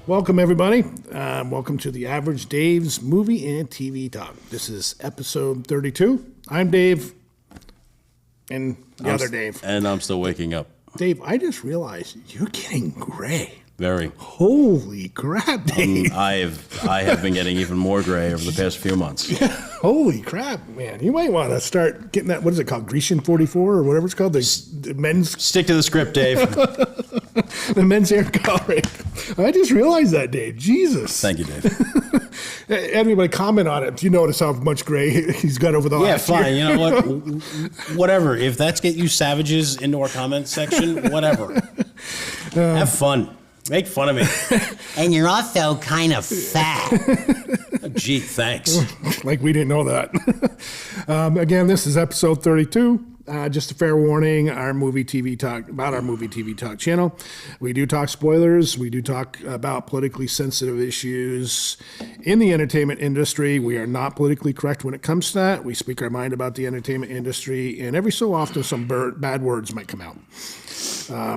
Welcome, everybody. Welcome to the Average Dave's Movie and TV Talk. This is episode 32. I'm Dave, and the other Dave. And I'm still waking up. Dave, I just realized you're getting gray. Very. Holy crap, Dave. I have been getting even more gray over the past few months. Holy crap, man. You might want to start getting that, what is it called, Grecian 44 or whatever it's called, the men's... Stick to the script, Dave. The men's hair color. I just realized that, Dave. Jesus. Thank you, Dave. Everybody comment on it if you notice how much gray he's got over the last year. Yeah, fine. You know what? Whatever. If that's get you savages into our comment section, whatever. Have fun. Make fun of me. And you're also kind of fat. Gee, thanks. Like we didn't know that. Again, this is episode 32. Just a fair warning, our movie TV talk channel. We do talk spoilers. We do talk about politically sensitive issues in the entertainment industry. We are not politically correct when it comes to that. We speak our mind about the entertainment industry, and every so often some bad words might come out.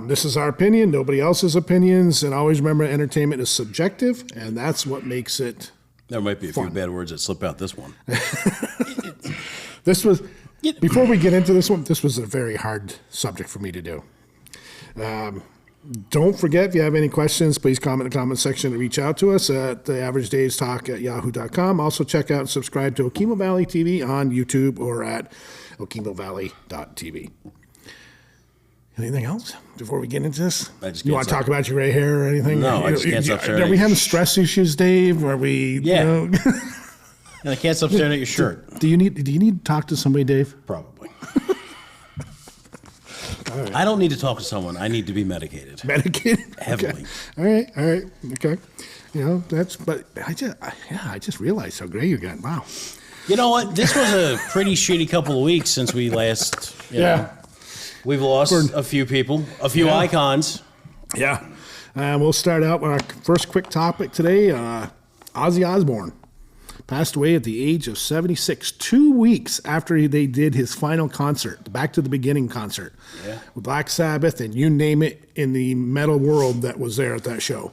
This is our opinion, nobody else's opinions, and always remember entertainment is subjective, and that's what makes it There might be a fun. few bad words that slip out this one. This was... Before we get into this one, this was a very hard subject for me to do. Don't forget, if you have any questions, please comment in the comment section and reach out to us at theaveragedaystalk@yahoo.com. Also, check out and subscribe to Okemo Valley TV on YouTube or at okemovalley.tv. Anything else before we get into this? You want to talk about your gray hair or anything? No, I just can't stop staring. Are we having stress issues, Dave? Are we? Yeah. You know? And I can't stop staring at your shirt. Do you need to talk to somebody, Dave? Probably. Right. I don't need to talk to someone. I need to be medicated. Medicated? Heavily. Okay. All right. Okay. You know, but I just realized how gray you got. Wow. You know what? This was a pretty shitty couple of weeks since we last, you know, we've lost a few people, a few icons. Yeah. We'll start out with our first quick topic today. Ozzy Osbourne passed away at the age of 76, 2 weeks after they did his final concert, the Back to the Beginning concert, with Black Sabbath and you name it in the metal world that was there at that show.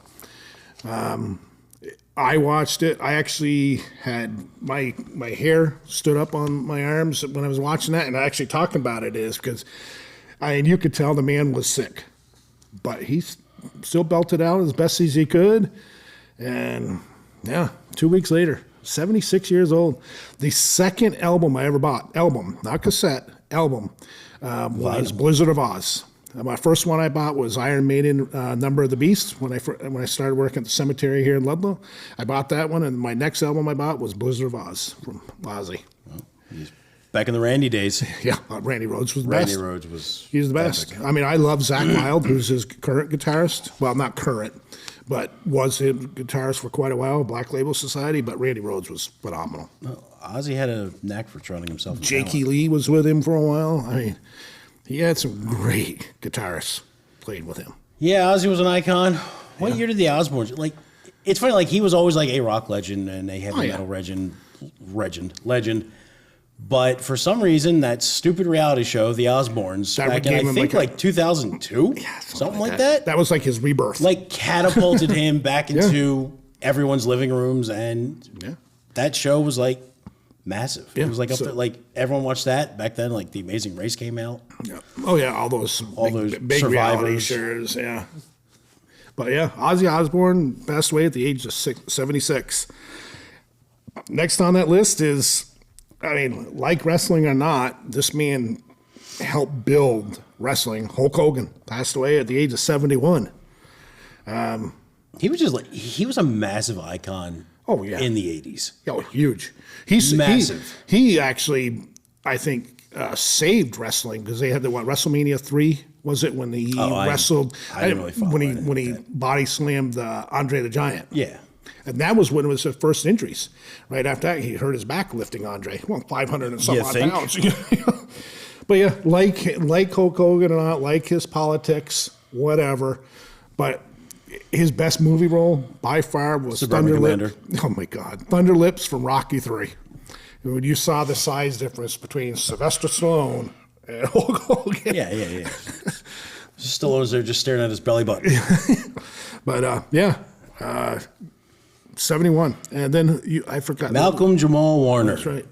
I watched it. I actually had my hair stood up on my arms when I was watching that, and actually talking about it is because you could tell the man was sick, but he still belted out as best as he could, and 2 weeks later, 76 years old. The second album I ever bought, not cassette, was Blizzard of Oz. My first one I bought was Iron Maiden, Number of the Beast, when I started working at the cemetery here in Ludlow. I bought that one, and my next album I bought was Blizzard of Oz from Ozzy. Well, he's back in the Randy days. Yeah, Randy Rhoads was the best. Randy Rhoads was He's the best. epic. I mean, I love Zakk Wylde, who's his current guitarist. Well, not current, but was his guitarist for quite a while, Black Label Society, but Randy Rhoads was phenomenal. Well, Ozzy had a knack for turning himself into Jakey Lee was with him for a while. I mean, he had some great guitarists played with him. Yeah, Ozzy was an icon. What year did the Osbournes, like, it's funny, like, he was always like a rock legend and a heavy metal legend. But for some reason, that stupid reality show, The Osbournes, back in, I think, like 2002? Yeah, something like that. That was like his rebirth. Like, catapulted him back into everyone's living rooms, and that show was, like, massive. Yeah. It was like up there, like, everyone watched that. Back then, like, The Amazing Race came out. Yeah. Oh, yeah, all those big reality shows, yeah. But, yeah, Ozzy Osbourne passed away at the age of 76. Next on that list is... I mean, like wrestling or not, this man helped build wrestling. Hulk Hogan passed away at the age of 71. He was a massive icon. Oh yeah, in the 80s. Oh, huge. He's massive. He actually, I think, saved wrestling because they had WrestleMania 3. Was it when he wrestled? I didn't really follow when he body slammed Andre the Giant. Yeah. And that was when it was his first injuries. Right after that, he hurt his back lifting Andre. Well, 500 and some odd pounds. But yeah, like Hulk Hogan and not like his politics, whatever. But his best movie role by far was Thunder Lips. Oh my God, Thunder Lips from Rocky III. When you saw the size difference between Sylvester Stallone and Hulk Hogan. Yeah. Stallone's there just staring at his belly button. But yeah, 71. And then I forgot. Malcolm Jamal Warner. That's right.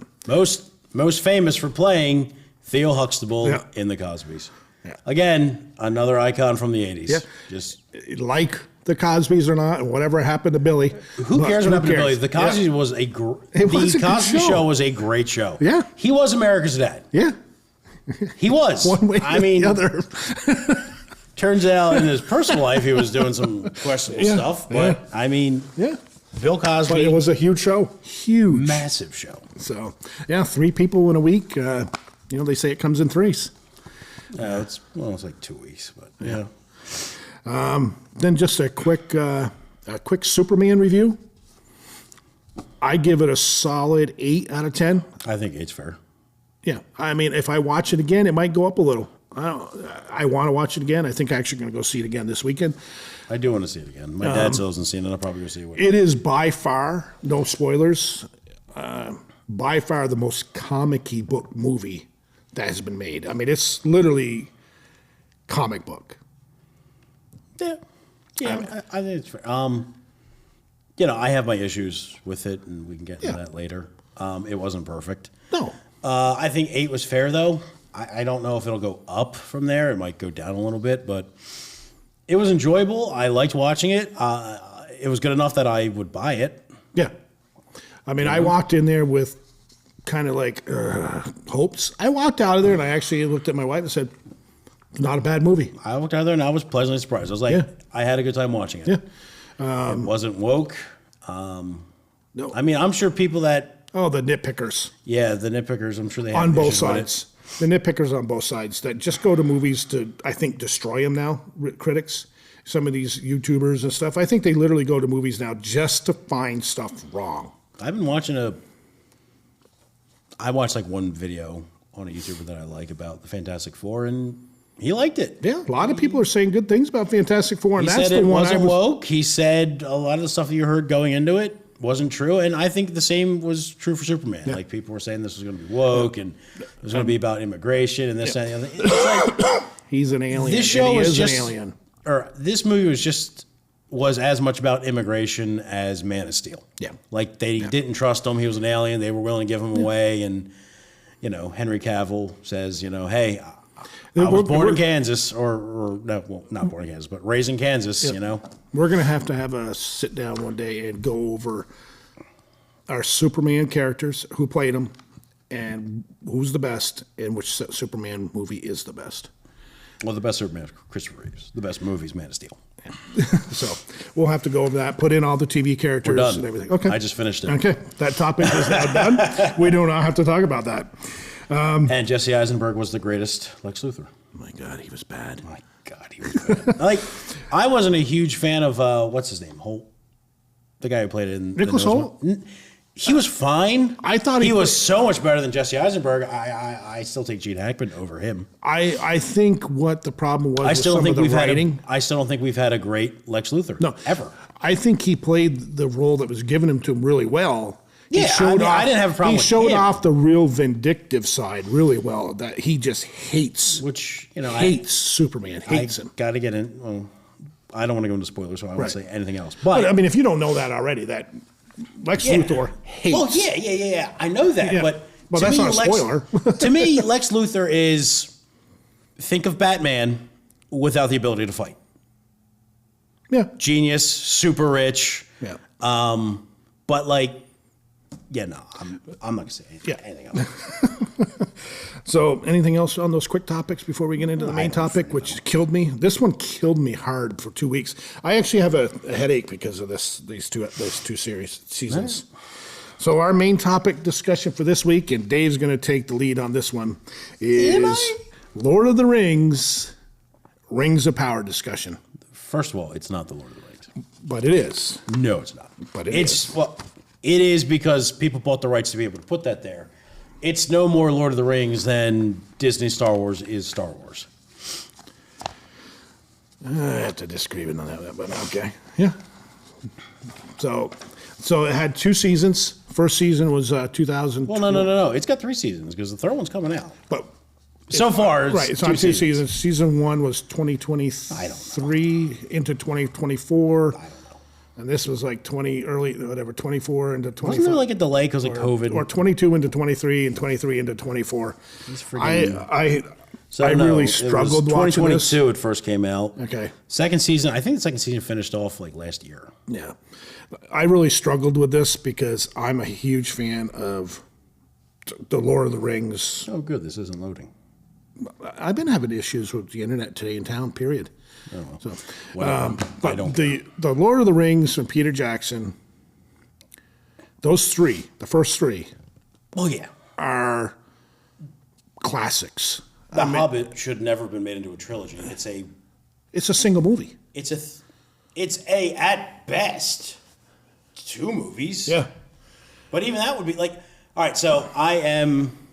Most famous for playing Theo Huxtable Yeah. in The Cosbys. Yeah. Again, another icon from the 80s. Yeah. Just Like the Cosbys or not, and whatever happened to Billy. who but cares what happened to Billy? cares? The Cosby Yeah. was It the was a good Cosby show. show was a great show. Yeah. He was America's dad. Yeah. He was. One way I or mean, the other. turns out in his personal life he was doing some questionable Yeah. stuff, but Yeah. I mean, Yeah. Bill But Cosby, it was a huge show. Huge. massive show. So, yeah, 3 people in a week. They say it comes in threes. It's like 2 weeks, but yeah. Then just a quick Superman review. I give it a solid 8 out of 10. I think eight's fair. Yeah, I mean, if I watch it again, it might go up a little. I want to watch it again. I think I'm actually going to go see it again this weekend. I do want to see it again. My dad still hasn't seen it. I'll probably go see it with him. It is by far, no spoilers, by far the most comic-y book movie that has been made. I mean, it's literally comic book. Yeah, I think it's fair. I have my issues with it, and we can get into that later. It wasn't perfect. No. I think 8 was fair, though. I don't know if it'll go up from there. It might go down a little bit, but it was enjoyable. I liked watching it. It was good enough that I would buy it. Yeah. I mean, I walked in there with kind of like hopes. I walked out of there and I actually looked at my wife and said, not a bad movie. I walked out there and I was pleasantly surprised. I was like, Yeah. I had a good time watching it. Yeah. It wasn't woke. No. I mean, I'm sure people that, Oh, the nitpickers the nitpickers, I'm sure they have on both issues with it. sides. The nitpickers on both sides that just go to movies to, I think, destroy them now, critics. Some of these YouTubers and stuff. I think they literally go to movies now just to find stuff wrong. I've been watching I watched like one video on a YouTuber that I like about the Fantastic Four, and he liked it. Yeah, a lot of people are saying good things about Fantastic Four, and He that's said the it one wasn't I was. woke. He said a lot of the stuff that you heard going into it wasn't true, and I think the same was true for Superman. Yeah. Like people were saying this was going to be woke, and it was going to be about immigration and this and the other. It's like He's an alien. this show and he was is just, an alien. or this movie was as much about immigration as Man of Steel. Yeah. Like they didn't trust him. He was an alien. They were willing to give him away, and Henry Cavill says, hey. I was born in Kansas, or no, well, not born in Kansas, but raised in Kansas, We're going to have a sit down one day and go over our Superman characters, who played them, and who's the best, and which Superman movie is the best. Well, the best Superman is Christopher Reeves. The best movie is Man of Steel. So we'll have to go over that, put in all the TV characters We're done. and everything. Okay. I just finished it. Okay. That topic is now done. We do not have to talk about that. And Jesse Eisenberg was the greatest Lex Luthor. Oh my God, he was bad. My God, he was bad. I wasn't a huge fan of, what's his name? Holt? The guy who played it in Nicholas the Holt? He was fine. I thought he he was so much better than Jesse Eisenberg. I still take Gene Hackman over him. I think what the problem was I with still some don't of think the writing. I still don't think we've had a great Lex Luthor. No. Ever. I think he played the role that was given him to him really well. Yeah, I didn't have a problem He with showed him. off the real vindictive side really well. That he just hates, Which, hates Superman, hates him. Got to get in. Well, I don't want to go into spoilers, so I won't Right. say anything else. But I mean, if you don't know that already, that Lex Luthor hates. Well, yeah. I know that, Yeah. but Well, to that's me, not a spoiler. to me, Lex Luthor is think of Batman without the ability to fight. Yeah, Genius, super rich. yeah. But I'm not gonna say anything else. So, anything else on those quick topics before we get into the main topic, which killed me? This one killed me hard for 2 weeks. I actually have a headache because of those two seasons. So, our main topic discussion for this week, and Dave's going to take the lead on this one, is Lord of the Rings, Rings of Power discussion. First of all, it's not the Lord of the Rings. But it is. No, it's not. But it is. is. Well, it is because people bought the rights to be able to put that there. It's no more Lord of the Rings than Disney Star Wars is Star Wars. I have to disagree with that, but okay. Yeah. So it had 2 seasons. First season was 2000. Well, no. It's got 3 seasons because the third one's coming out. But So far, Right, it's on two seasons. Season 1 was 2023 into 2024. I don't know. And this was like 24 into 25. Wasn't there like a delay because of COVID? Or 22 into 23 and 23 into 24. I don't know. really struggled watching this. 2022 it first came out. Okay. Second season, I think the second season finished off like last year. Yeah. I really struggled with this because I'm a huge fan of the Lord of the Rings. Oh, good. This isn't loading. I've been having issues with the internet today in town, period. Oh, So, well, but I don't. the Lord of the Rings and Peter Jackson, those three, the first three, Oh yeah. are classics. The Hobbit should never have been made into a trilogy. It's a single movie. It's a at best 2 movies. Yeah. But even that would be like, all right. So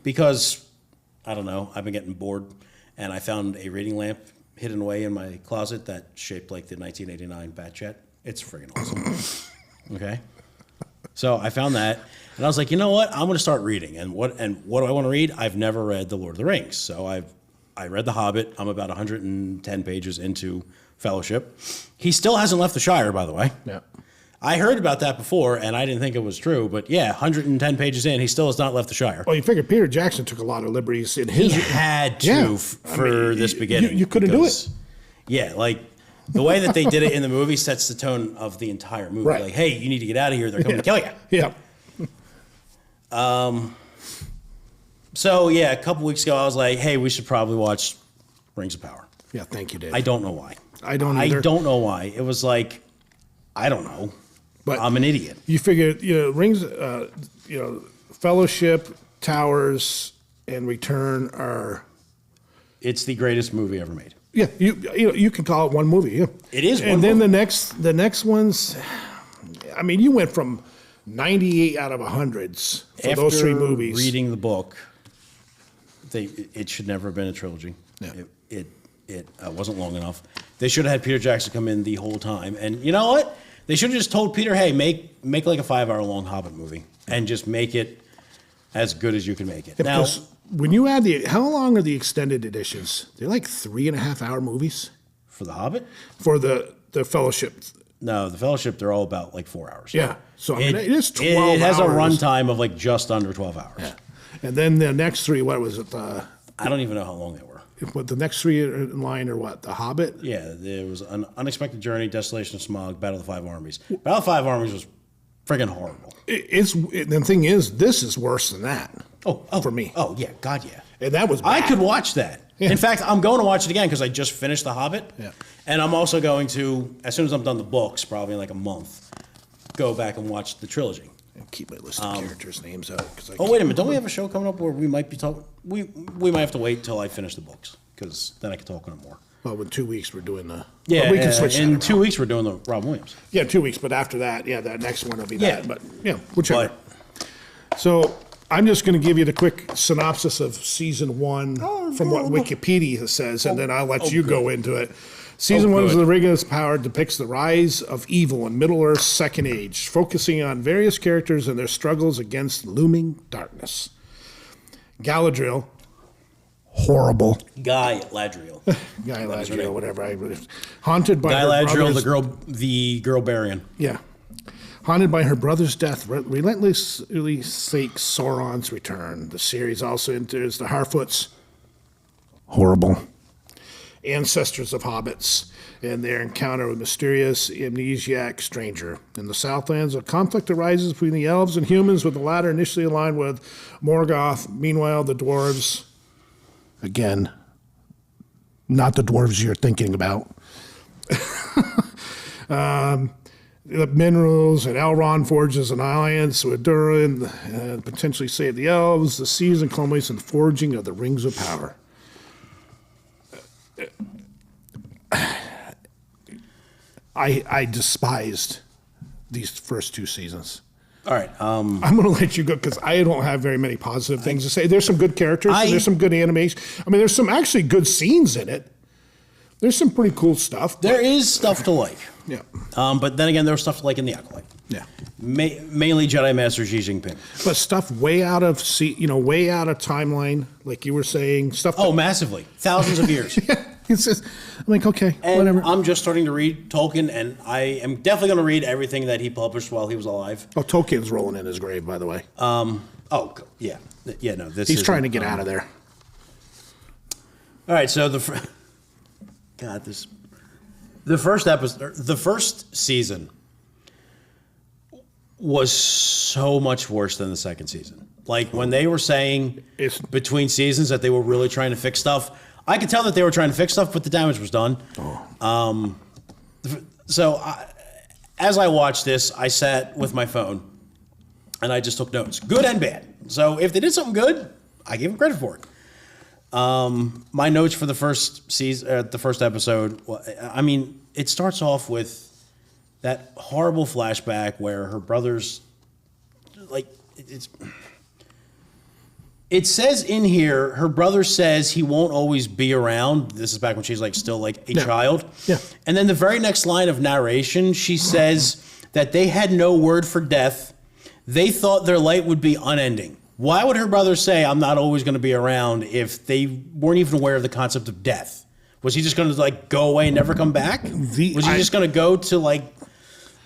because I don't know, I've been getting bored, and I found a reading lamp hidden away in my closet that's shaped like the 1989 Bat Jet. It's friggin' awesome. Okay. So I found that, and I was like, you know what? I'm going to start reading. And what do I want to read? I've never read The Lord of the Rings, so I read The Hobbit. I'm about 110 pages into Fellowship. He still hasn't left the Shire, by the way. Yeah. I heard about that before, and I didn't think it was true. But yeah, 110 pages in, he still has not left the Shire. Well, you figure Peter Jackson took a lot of liberties in his. He had to Yeah. for this beginning. You couldn't do it. Yeah, like the way that they did it in the movie sets the tone of the entire movie. Right. Like, hey, you need to get out of here. They're coming to kill you. Yeah. So yeah, a couple weeks ago, I was like, hey, we should probably watch Rings of Power. Yeah. Thank you, Dave. I don't know why. I don't either. I don't know why. It was like, I don't know. But I'm an idiot. You figure, Rings, Fellowship, Towers, and Return are. It's the greatest movie ever made. Yeah, you can call it one movie. Yeah. It is one and then movie. the next ones. I mean, you went from 98 out of 100s for After those 3 movies. reading the book, it should never have been a trilogy. Yeah. It wasn't long enough. They should have had Peter Jackson come in the whole time. And you know what? They should have just told Peter, hey, make like a 5-hour-long Hobbit movie and just make it as good as you can make it. Yeah, Now, because when you add how long are the extended editions? They're like 3.5-hour movies for the Hobbit, for the Fellowship. no, the Fellowship, they're all about like 4 hours. Yeah, so I mean, it is 12 It has a hours. runtime of like just under 12 hours. Yeah. And then the next 3, what was it? I don't even know how long they were. What the next 3 in line are what? The Hobbit? Yeah, there was an Unexpected Journey, Desolation of Smaug, Battle of the 5 Armies. Battle of the 5 Armies was friggin' horrible. The thing is, this is worse than that. Oh, for me. Oh, yeah, God, yeah. And that was I bad. could watch that. Yeah. In fact, I'm going to watch it again because I just finished The Hobbit. Yeah. And I'm also going to, as soon as I'm done the books, probably in like a month, go back and watch the trilogy. And keep my list of characters' names out. Oh, wait a minute. Don't we have a show coming up where we might be talking? We might have to wait till I finish the books because then I can talk on it more. Well, in 2 weeks, we're doing the. Yeah, well, we can switch in that 2 around. weeks, we're doing the Rob Williams. Yeah, 2 weeks, but after that, that next one will be Yeah. that. But, whichever. But So I'm just going to give you the quick synopsis of season 1 from what Wikipedia says, and then I'll let you go into it. Season 1 of good. The Ring of Power depicts the rise of evil in Middle-earth's second age, focusing on various characters and their struggles against looming darkness. Galadriel, horrible. Guy Ladriel. Guy That is her Ladriel, name. whatever. Haunted by Guy her Ladriel, brother's... the girl Barian. Yeah. Haunted by her brother's death, relentlessly seeks Sauron's return. The series also enters the Harfoots, horrible, ancestors of hobbits, and their encounter with mysterious amnesiac stranger. In the Southlands, a conflict arises between the elves and humans, with the latter initially aligned with Morgoth. Meanwhile, the dwarves, again, not the dwarves you're thinking about. The minerals, and Elrond forges an alliance with Durin, potentially save the elves. The season culminates in the forging of the Rings of Power. I despised these first 2 seasons. All right. I'm going to let you go because I don't have very many positive things to say. There's some good characters, and there's some good animation. I mean, there's some actually good scenes in it. There's some pretty cool stuff. There is stuff to like. Yeah. But then again, there was stuff to like in The Acolyte. Yeah. Mainly Jedi Master Xi Jinping. But stuff way out of way out of timeline, like you were saying, stuff. Oh, massively. Thousands of years. It's just, I'm like, okay, And whatever. I'm just starting to read Tolkien, and I am definitely going to read everything that he published while he was alive. Oh, Tolkien's rolling in his grave, by the way. Oh, yeah. Yeah, no, this He's trying to get out of there. All right, so the first episode, the first season was so much worse than the second season. Like when they were saying between seasons that they were really trying to fix stuff, I could tell that they were trying to fix stuff, but the damage was done. As I watched this, I sat with my phone and I just took notes, good and bad. So if they did something good, I gave them credit for it. My notes for the first season, the first episode. I mean, it starts off with that horrible flashback where her brother's, like, it says in here, her brother says he won't always be around. This is back when she's like still like a child. Yeah. And then the very next line of narration, she says that they had no word for death. They thought their light would be unending. Why would her brother say, I'm not always going to be around, if they weren't even aware of the concept of death? Was he just going to like go away and never come back? Was he just going to go to like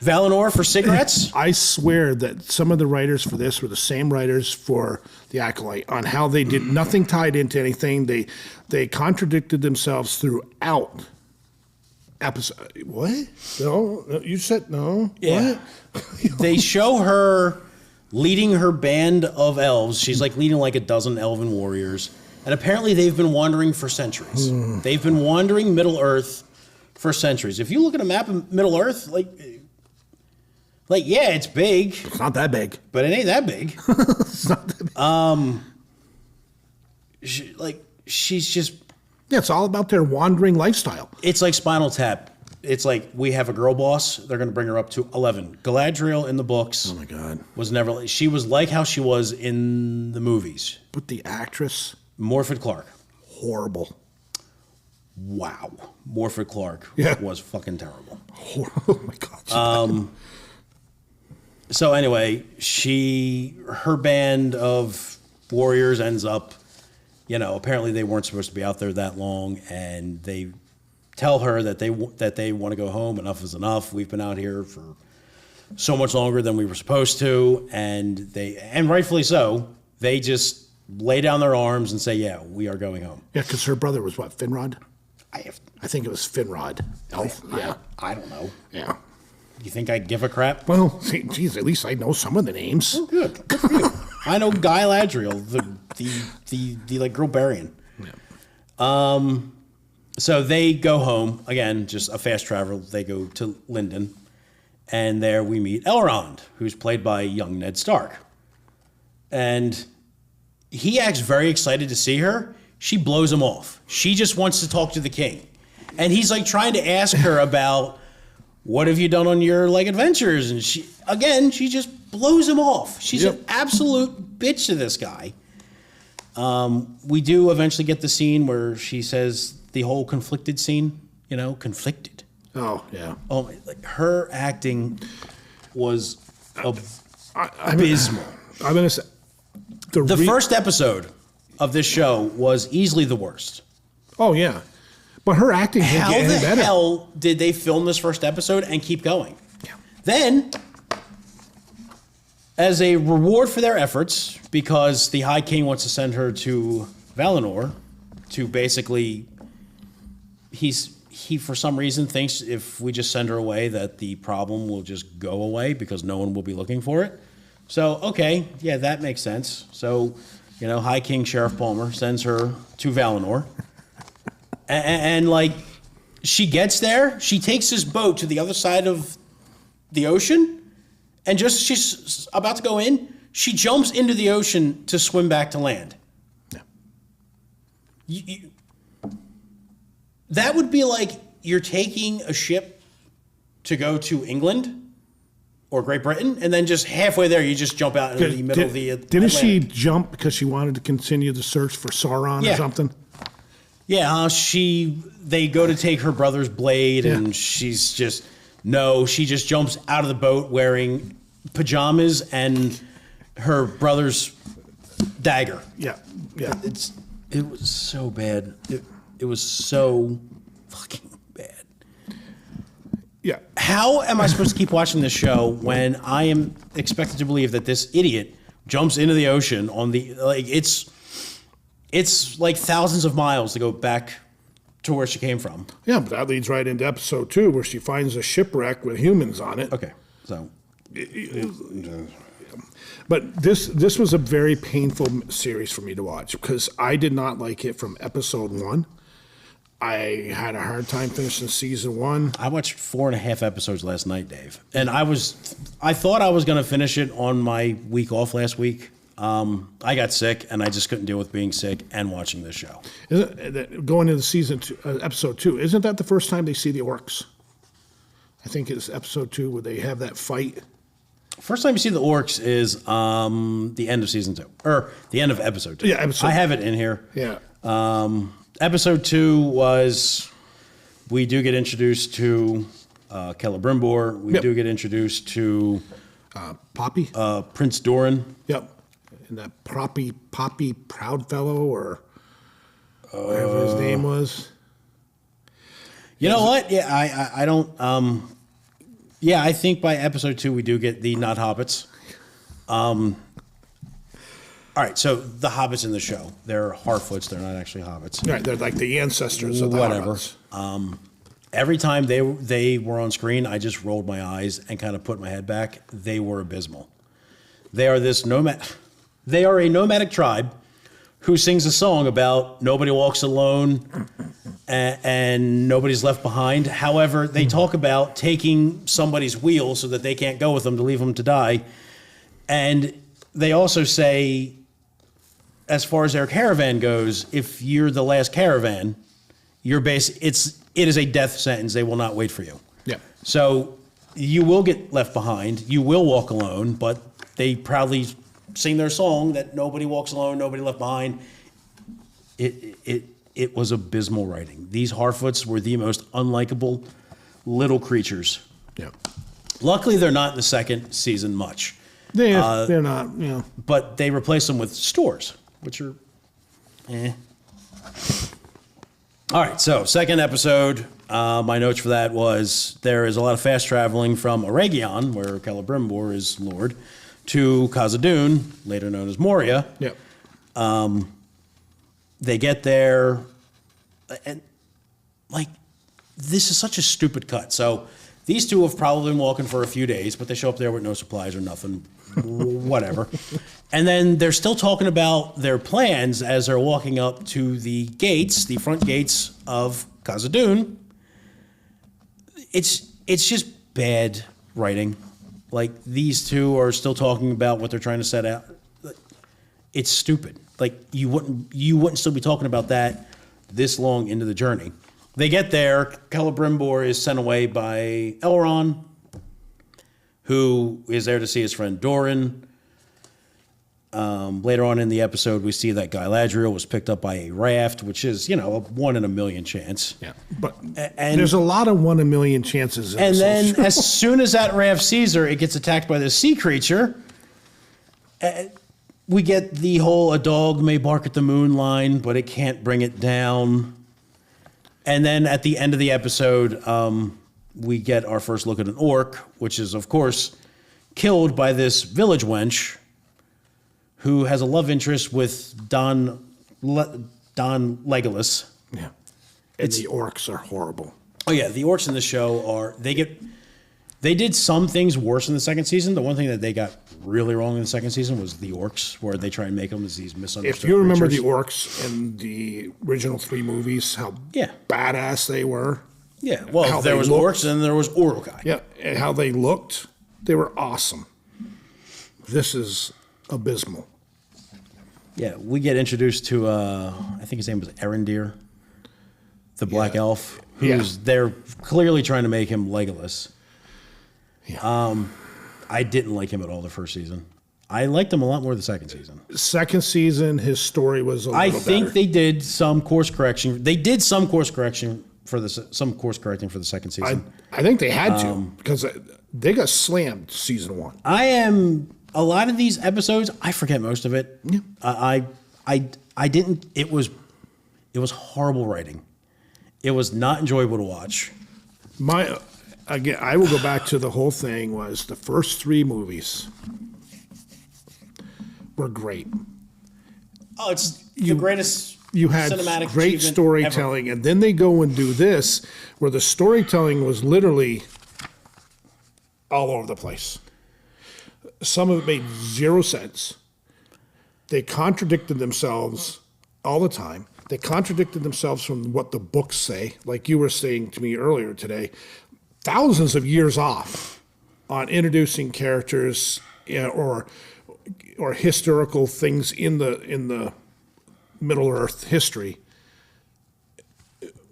Valinor for cigarettes? I swear that some of the writers for this were the same writers for The Acolyte, on how they did nothing tied into anything. They contradicted themselves throughout episode. What? No, you said no. Yeah. What? They show her leading her band of elves. She's like leading like a dozen elven warriors. And apparently they've been wandering for centuries. They've been wandering Middle Earth for centuries. If you look at a map of Middle Earth, like, yeah, it's big. It's not that big. But it ain't that big. It's not that big. She's just... Yeah, it's all about their wandering lifestyle. It's like Spinal Tap. It's like, we have a girl boss. They're going to bring her up to 11. Galadriel in the books... Oh, my God. ...was never... She was like how she was in the movies. But the actress... Morfydd Clark. Horrible. Wow. Morfydd Clark was fucking terrible. Oh, my God. So anyway, her band of warriors ends up, apparently they weren't supposed to be out there that long, and they tell her that they want to go home. Enough is enough. We've been out here for so much longer than we were supposed to, and rightfully so, they just lay down their arms and say, yeah, we are going home. Yeah, because her brother was what, Finrod? I think it was Finrod. Elf? Yeah. I don't know. Yeah. You think I'd give a crap? Well, geez, at least I know some of the names. Oh, good. Good for you. I know Galadriel, the like Grilbarian. Yeah. So they go home again, just a fast travel. They go to Lindon, and there we meet Elrond, who's played by young Ned Stark, and he acts very excited to see her. She blows him off. She just wants to talk to the king, and he's like trying to ask her about, what have you done on your adventures? And she just blows him off. She's an absolute bitch to this guy. We do eventually get the scene where she says the whole conflicted scene, conflicted. Oh, yeah. Oh, her acting was abysmal. I'm going to say... The first episode of this show was easily the worst. Oh, yeah. But her acting can't get any better. How the hell did they film this first episode and keep going? Yeah. Then, as a reward for their efforts, because the High King wants to send her to Valinor to basically... He, for some reason, thinks if we just send her away that the problem will just go away because no one will be looking for it. So, okay, yeah, that makes sense. So, High King Sheriff Palmer sends her to Valinor. And she gets there, she takes this boat to the other side of the ocean, and just she's about to go in, she jumps into the ocean to swim back to land. Yeah. That would be like you're taking a ship to go to England or Great Britain, and then just halfway there, you just jump out into the middle of the Atlantic. Didn't she jump because she wanted to continue the search for Sauron or something? Yeah, they go to take her brother's blade, and she's just No, she just jumps out of the boat wearing pajamas and her brother's dagger. Yeah. It was so bad. It was so fucking bad. Yeah. How am I supposed to keep watching this show when I am expected to believe that this idiot jumps into the ocean on the it's like thousands of miles to go back to where she came from. Yeah, but that leads right into episode 2 where she finds a shipwreck with humans on it. Okay, so But this was a very painful series for me to watch because I did not like it from episode 1. I had a hard time finishing season 1. I watched 4.5 episodes last night, Dave, and I thought I was going to finish it on my week off last week. I got sick, and I just couldn't deal with being sick and watching this show. Going into season 2, episode 2, isn't that the first time they see the orcs? I think it's episode 2 where they have that fight. First time you see the orcs is the end of season 2, or the end of episode 2. Yeah, I have it in here. Yeah. Episode 2 was we do get introduced to Celebrimbor. We do get introduced to Poppy? Prince Doran. Yep. And that Poppy Proudfellow or whatever his name was. You know what? Yeah, I don't. Yeah, I think by episode 2 we do get the not hobbits. All right, so the hobbits in the show, they're Harfoots. They're not actually hobbits. Right, they're like the ancestors of the hobbits. Every time they were on screen, I just rolled my eyes and kind of put my head back. They were abysmal. They are this nomad. They are a nomadic tribe who sings a song about nobody walks alone and nobody's left behind. However, they talk about taking somebody's wheel so that they can't go with them to leave them to die. And they also say, as far as their caravan goes, if you're the last caravan, it is a death sentence. They will not wait for you. Yeah. So you will get left behind. You will walk alone, but they proudly sing their song that nobody walks alone, nobody left behind. It was abysmal writing. These Harfoots were the most unlikable little creatures. Yeah. Luckily, they're not in the second season much. They're not, But they replaced them with stores, which are All right, so second episode, my notes for that was there is a lot of fast traveling from Eregion, where Celebrimbor is lord, to Khazad-dûm, later known as Moria. Yep. They get there, and this is such a stupid cut. So these two have probably been walking for a few days, but they show up there with no supplies or nothing, whatever. And then they're still talking about their plans as they're walking up to the gates, the front gates of Khazad-dûm. It's just bad writing. Like, these two are still talking about what they're trying to set out. It's stupid. Like, you wouldn't still be talking about that this long into the journey. They get there. Celebrimbor is sent away by Elrond, who is there to see his friend Doran. Later on in the episode, we see that Galadriel was picked up by a raft, which is, a 1 in a million chance. Yeah, but And there's a lot of 1 in a million chances. In And this then, show. as soon as that raft sees her, it gets attacked by this sea creature. We get the whole "a dog may bark at the moon" line, but it can't bring it down. And then at the end of the episode, we get our first look at an orc, which is, of course, killed by this village wench who has a love interest with Don Legolas. Yeah. And the orcs are horrible. Oh yeah, the orcs in the show they did some things worse in the second season. The one thing that they got really wrong in the second season was the orcs, where they try and make them as these misunderstood If you remember creatures. the orcs in the original 3 movies, how badass they were. Yeah, well, how there they was looked. orcs and there was Uruk-hai. Yeah, and how they looked, they were awesome. This is abysmal. Yeah, we get introduced to I think his name was Erendir, the black elf, who's they're clearly trying to make him Legolas. Yeah. I didn't like him at all the first season. I liked him a lot more the second season. Second season, his story was a little I think better. they did some course correction. They did some course correction some course correcting for the second season. I think they had to because they got slammed season 1. A lot of these episodes, I forget most of it. Yeah. I didn't. It was horrible writing. It was not enjoyable to watch. Again, I will go back to the whole thing was the first 3 movies were great. Oh, it's the greatest You had cinematic great storytelling, and then they go and do this, where the storytelling was literally all over the place. Some of it made 0 sense. They contradicted themselves all the time. They contradicted themselves from what the books say, like you were saying to me earlier today. Thousands of years off on introducing characters, or historical things in the Middle Earth history.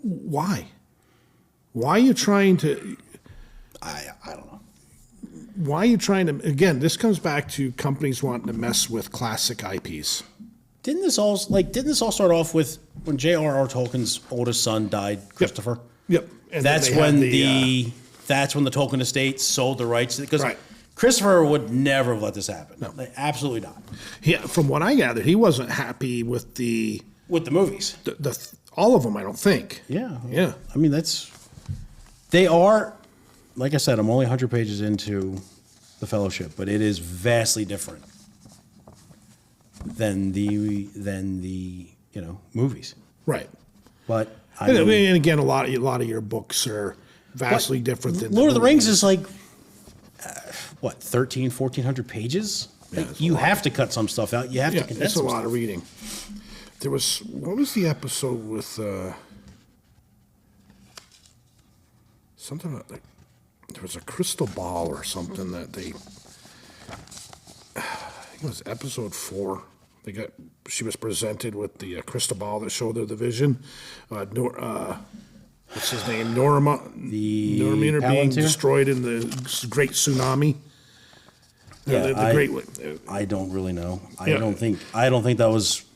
Why? Why are you trying to? I don't know. Why are you trying to? Again, this comes back to companies wanting to mess with classic IPs. Didn't this all start off with when J.R.R. Tolkien's oldest son died, Christopher? Yep. And that's when the Tolkien estate sold the rights, because Christopher would never have let this happen. No, absolutely not. Yeah, from what I gathered, he wasn't happy with the movies. All of them, I don't think. Yeah. Yeah. I mean, they are, like I said, I'm only 100 pages into The Fellowship, but it is vastly different than the movies. Right. But and again, a lot of your books are vastly different than Lord of the Rings is like 1,400 pages. Like, you have to cut some stuff out. You have to condense. It's a lot of reading. There was what was the episode with something like there was a crystal ball or something that they. I think it was episode 4. She was presented with the crystal ball that showed her the vision. What's his name? Norman being destroyed in the great tsunami. I don't really know. I don't think that was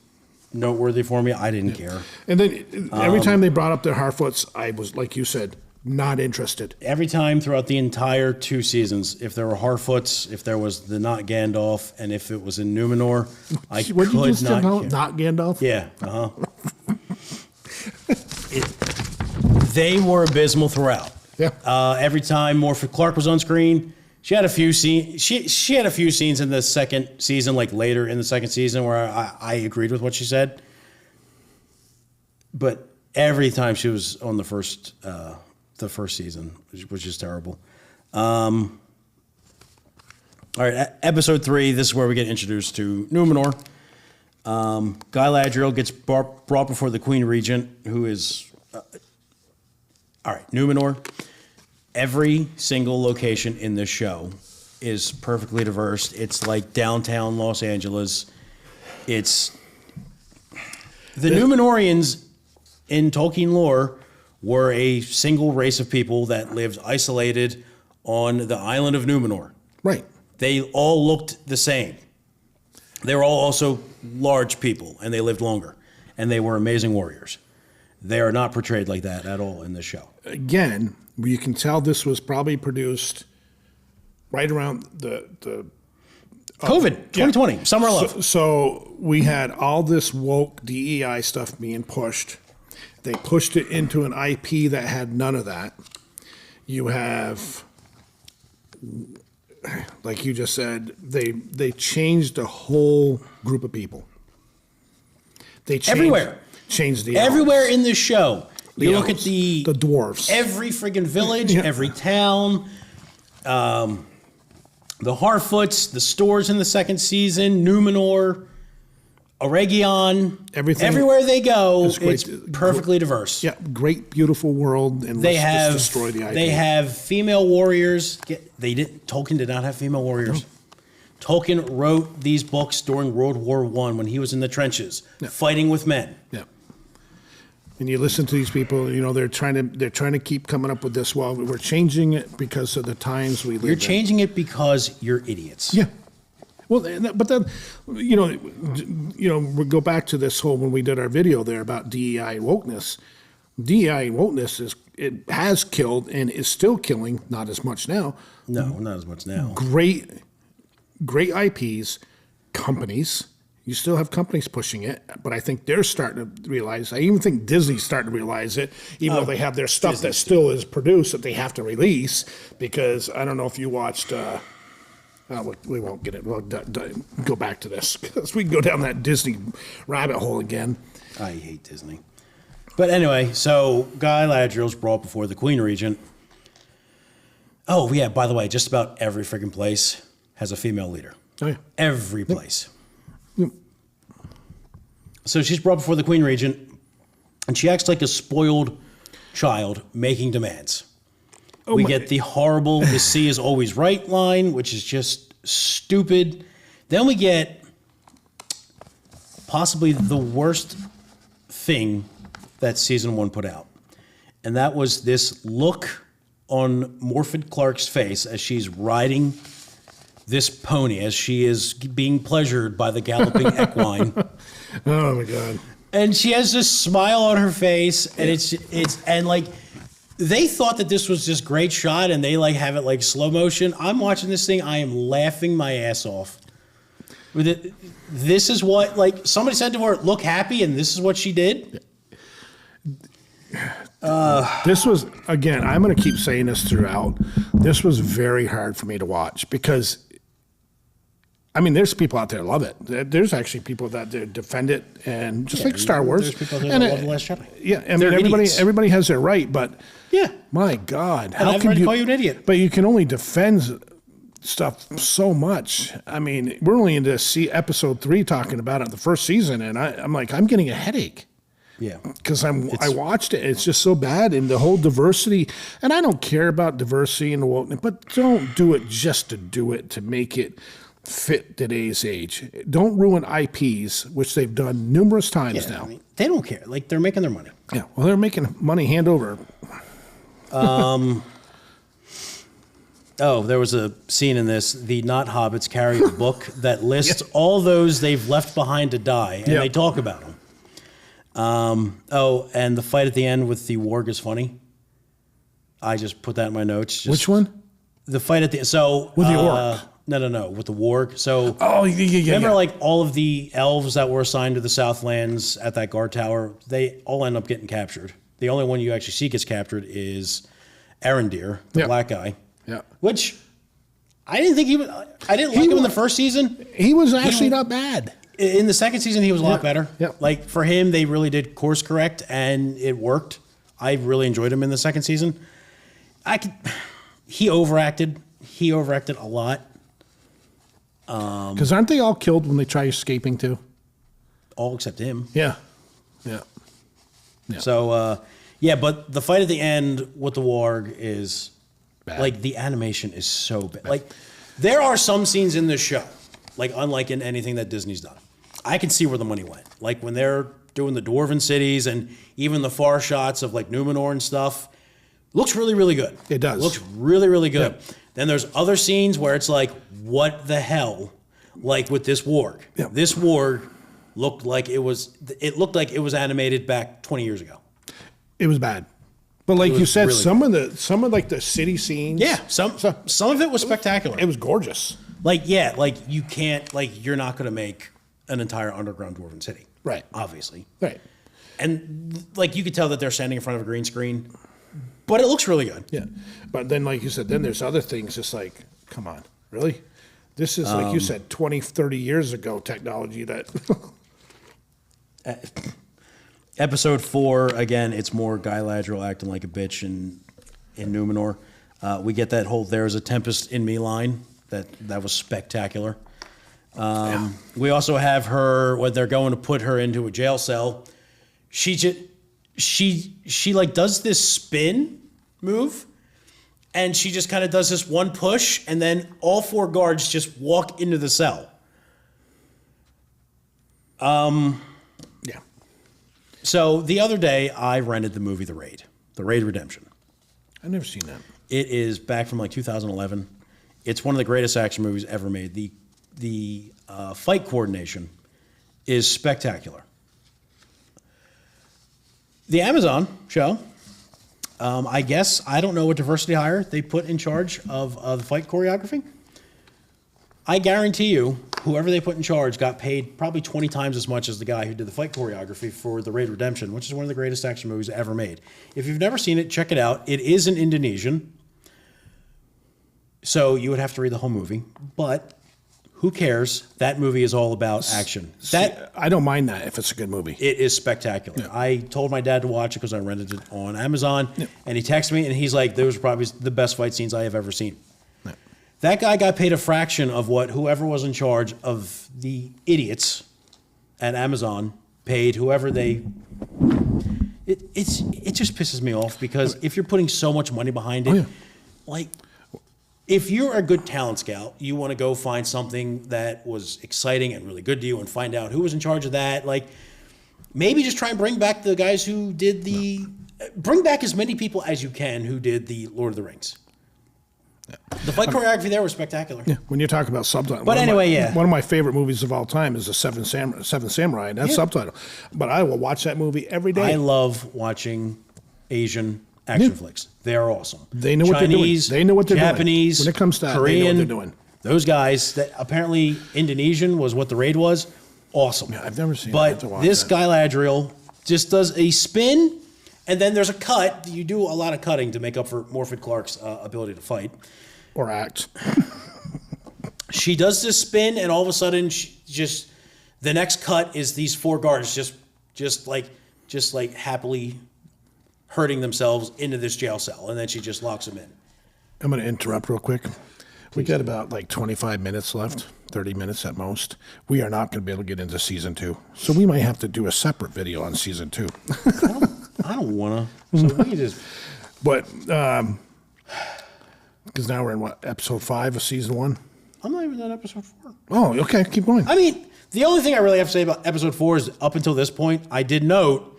noteworthy for me. I didn't care. And then every time they brought up their Harfoots, I was, like you said, not interested. Every time throughout the entire 2 seasons, if there were Harfoots, if there was the not Gandalf, and if it was in Numenor, I could not care. Not Gandalf? Yeah. They were abysmal throughout. Yeah. Every time Morphy Clark was on screen, she had a few scenes. She had a few scenes in the second season, like later in the second season, where I agreed with what she said. But every time she was on the first season, which was just terrible. All right, episode 3. This is where we get introduced to Numenor. Galadriel gets brought before the Queen Regent, who is. All right, Numenor. Every single location in this show is perfectly diverse. It's like downtown Los Angeles. It's the Numenorians in Tolkien lore were a single race of people that lived isolated on the island of Numenor. Right. They all looked the same. They were all also large people, and they lived longer, and they were amazing warriors. They are not portrayed like that at all in this show. Again, you can tell this was probably produced right around the COVID, 2020, summer love. So we had all this woke DEI stuff being pushed. They pushed it into an IP that had none of that. You have, like you just said, they changed the whole group of people. They changed, everywhere. Changed the everywhere elves. In this show. You look elves, at the dwarves. Every friggin' village, every town, the Harfoots, the stores in the second season, Numenor, Eregion, everywhere they go, it's perfectly diverse. Yeah, great, beautiful world, and let's destroy the IP. They have female warriors. Tolkien did not have female warriors. No. Tolkien wrote these books during World War I when he was in the trenches, fighting with men. Yeah. And you listen to these people, they're trying to keep coming up with this. Well, we're changing it because of the times we live in. You're changing it because you're idiots. Yeah. Well, but then, we go back to this whole, when we did our video there about DEI and wokeness, DEI wokeness it has killed and is still killing, not as much now. No, not as much now. Great IPs, companies. You still have companies pushing it, but I think they're starting to realize. I even think Disney's starting to realize it, even though they have their stuff Disney that still is produced that they have to release. Because I don't know if you watched. We won't get it. We'll go back to this because we can go down that Disney rabbit hole again. I hate Disney. But anyway, so Guy Ladriel's brought before the Queen Regent. Oh, yeah, by the way, just about every freaking place has a female leader. Oh, yeah. Every place. Yep. So she's brought before the Queen Regent, and she acts like a spoiled child making demands. We get the horrible, the sea is always right line, which is just stupid. Then we get possibly the worst thing that season 1 put out. And that was this look on Morfydd Clark's face as she's riding this pony, as she is being pleasured by the galloping equine. Oh my God. And she has this smile on her face, and it's like, they thought that this was just great shot, and they like have it like slow motion. I'm watching this thing, I am laughing my ass off. This is what, like, somebody said to her, look happy, and this is what she did. This was, again, I'm going to keep saying this throughout. This was very hard for me to watch because, I mean, there's people out there that love it. There's actually people that defend it, and just like Star Wars. There's people out there that love The Last Jedi. Yeah, I mean, everybody has their right, but Yeah. my God. And I've tried to call you an idiot. But you can only defend stuff so much. I mean, we're only into episode 3 talking about it, the first season, and I'm like, I'm getting a headache. Yeah. Because I watched it. It's just so bad. And the whole diversity, and I don't care about diversity and the wokeness, but don't do it just to do it, to make it fit today's age. Don't ruin IPs, which they've done numerous times now. I mean, they don't care. Like, they're making their money. Yeah, well, they're making money hand over. Oh, there was a scene in this. The Not Hobbits carry a book that lists all those they've left behind to die, and they talk about them. And the fight at the end with the warg is funny. I just put that in my notes. Which one? The fight at the With the orc. No, with the warg. So Yeah. remember, like, all of the elves that were assigned to the Southlands at that guard tower, they all end up getting captured. The only one you actually see gets captured is Arendir, the black guy. Yeah. Which I didn't think he was. I didn't like him in the first season. He was actually not bad. In the second season, he was a lot better. Yeah. Like, for him, they really did course correct, and it worked. I really enjoyed him in the second season. He overacted. He overacted a lot. Because aren't they all killed when they try escaping too? All except him. Yeah. Yeah. So, but the fight at the end with the warg is Bad. like, the animation is so bad. Like, there are some scenes in this show, like, unlike in anything that Disney's done, I can see where the money went. Like, when they're doing the dwarven cities and even the far shots of, like, Numenor and stuff, looks really, really good. It does. Looks really, really good. Yep. Then there's other scenes where it's like, what the hell? Like with this warg. Yep. This warg looked like it was animated back 20 years ago. It was bad. But like you said, really some of the city scenes. Yeah, some of it was spectacular. It was gorgeous. Like, you can't, like, you're not going to make an entire underground dwarven city. Right. Obviously. Right. And, like, you could tell that they're standing in front of a green screen, but it looks really good. Yeah. But then, like you said, then there's other things just like, come on, really? This is, like you said, 20, 30 years ago technology that. Episode 4, again, it's more Guy Ladriel acting like a bitch in Numenor. We get that whole "There's a Tempest in Me" line. That was spectacular. We also have her when they're going to put her into a jail cell. She like does this spin move, and she just kind of does this one push, and then all 4 guards just walk into the cell. Yeah. So the other day, I rented the movie The Raid Redemption. I've never seen that. It is back from like 2011. It's one of the greatest action movies ever made. The fight coordination is spectacular. The Amazon show, I guess, I don't know what diversity hire they put in charge of the fight choreography. I guarantee you, whoever they put in charge got paid probably 20 times as much as the guy who did the fight choreography for The Raid Redemption, which is one of the greatest action movies ever made. If you've never seen it, check it out. It is in Indonesian, so you would have to read the whole movie. But who cares? That movie is all about action. I don't mind that if it's a good movie. It is spectacular. Yeah. I told my dad to watch it because I rented it on Amazon, and he texted me, and he's like, those are probably the best fight scenes I have ever seen. Yeah. That guy got paid a fraction of what whoever was in charge of the idiots at Amazon paid whoever they... It just pisses me off because if you're putting so much money behind it, like... If you're a good talent scout, you want to go find something that was exciting and really good to you and find out who was in charge of that. Like, maybe just try and bring back the guys who did the... Bring back as many people as you can who did the Lord of the Rings. Yeah. The fight choreography there was spectacular. Yeah, when you talk about subtitle. But anyway, one of my favorite movies of all time is The Seven Samurai, and that's subtitle. But I will watch that movie every day. I love watching Asian action flicks. They are awesome. They know what they're doing. They know what they're doing. Japanese, when it comes to that, Korean, they know what they're doing. Those guys, that apparently Indonesian was what the raid was. Awesome. Yeah, I've never seen it. But this Galadriel just does a spin, and then there's a cut. You do a lot of cutting to make up for Morfydd Clark's ability to fight. Or act. She does this spin, and all of a sudden, the next cut is these four guards just like happily hurting themselves into this jail cell, and then she just locks them in. I'm going to interrupt real quick. We got about 25 minutes left, 30 minutes at most. We are not going to be able to get into season 2, so we might have to do a separate video on season 2. I don't want to. So we can just. But because now we're in episode 5 of season 1. I'm not even on episode 4. Oh, okay, keep going. I mean, the only thing I really have to say about episode 4 is up until this point, I did note.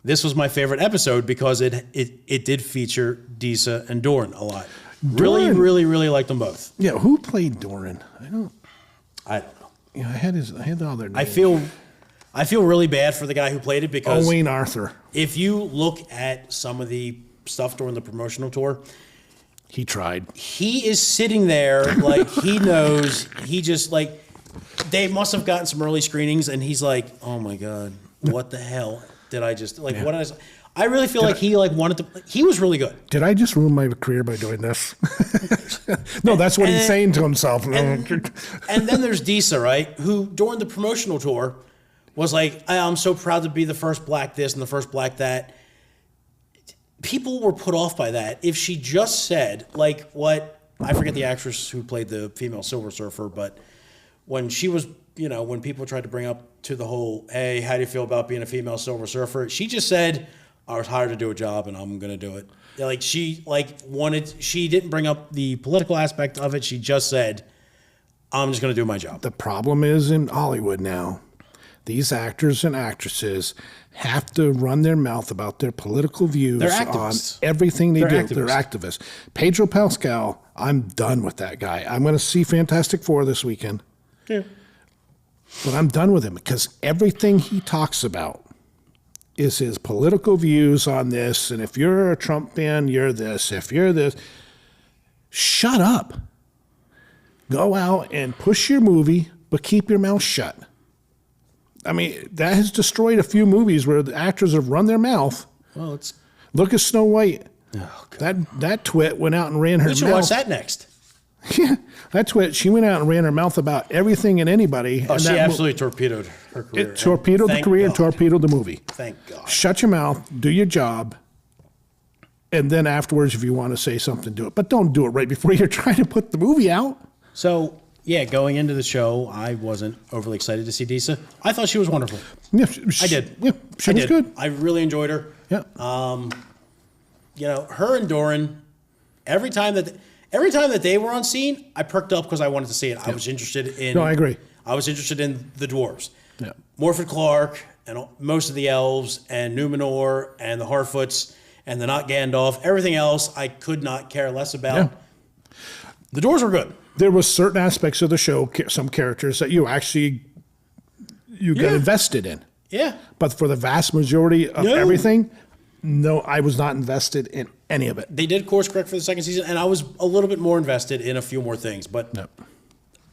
This was my favorite episode because it did feature Disa and Doran a lot. Really, really, really liked them both. Yeah, who played Doran? I don't know. Yeah, I had the other name. I feel really bad for the guy who played it because Wayne Arthur. If you look at some of the stuff during the promotional tour, he tried. He is sitting there like he knows. He just like they must have gotten some early screenings, and he's like, "Oh my god, what the hell?" Did I just what I really feel like he wanted to. He was really good. Did I just ruin my career by doing this? No, that's what he's saying to himself. And then there's Disa, right? Who during the promotional tour was like, "I'm so proud to be the first black this and the first black that." People were put off by that. If she just said what I forget the actress who played the female Silver Surfer, but when she was. When people tried to bring up to the whole, hey, how do you feel about being a female Silver Surfer? She just said, I was hired to do a job and I'm going to do it. She didn't bring up the political aspect of it. She just said, I'm just going to do my job. The problem is in Hollywood now, these actors and actresses have to run their mouth about their political views on everything they do. Activists. They're activists. Pedro Pascal, I'm done with that guy. I'm going to see Fantastic Four this weekend. Yeah. But I'm done with him because everything he talks about is his political views on this. And if you're a Trump fan, you're this. If you're this, shut up. Go out and push your movie, but keep your mouth shut. I mean, that has destroyed a few movies where the actors have run their mouth. Well, look at Snow White. Oh, God. That twit went out and ran her mouth. We should watch that next. Yeah, that's what she went out and ran her mouth about everything and anybody. Oh, and she absolutely torpedoed her career. It torpedoed the career and torpedoed the movie. Thank God. Shut your mouth, do your job, and then afterwards, if you want to say something, do it. But don't do it right before you're trying to put the movie out. So, yeah, going into the show, I wasn't overly excited to see Disa. I thought she was wonderful. Yeah, I did. Yeah, she was good. I really enjoyed her. Yeah. Her and Doran, every time that they were on scene, I perked up because I wanted to see it. I was interested in. No, I agree. I was interested in the dwarves. Yeah. Morfydd Clark and most of the elves and Numenor and the Harfoots and the not Gandalf. Everything else I could not care less about. Yeah. The dwarves were good. There was certain aspects of the show, some characters that you got invested in. Yeah. But for the vast majority of everything, No, I was not invested in any of it. They did course correct for the second season, and I was a little bit more invested in a few more things. But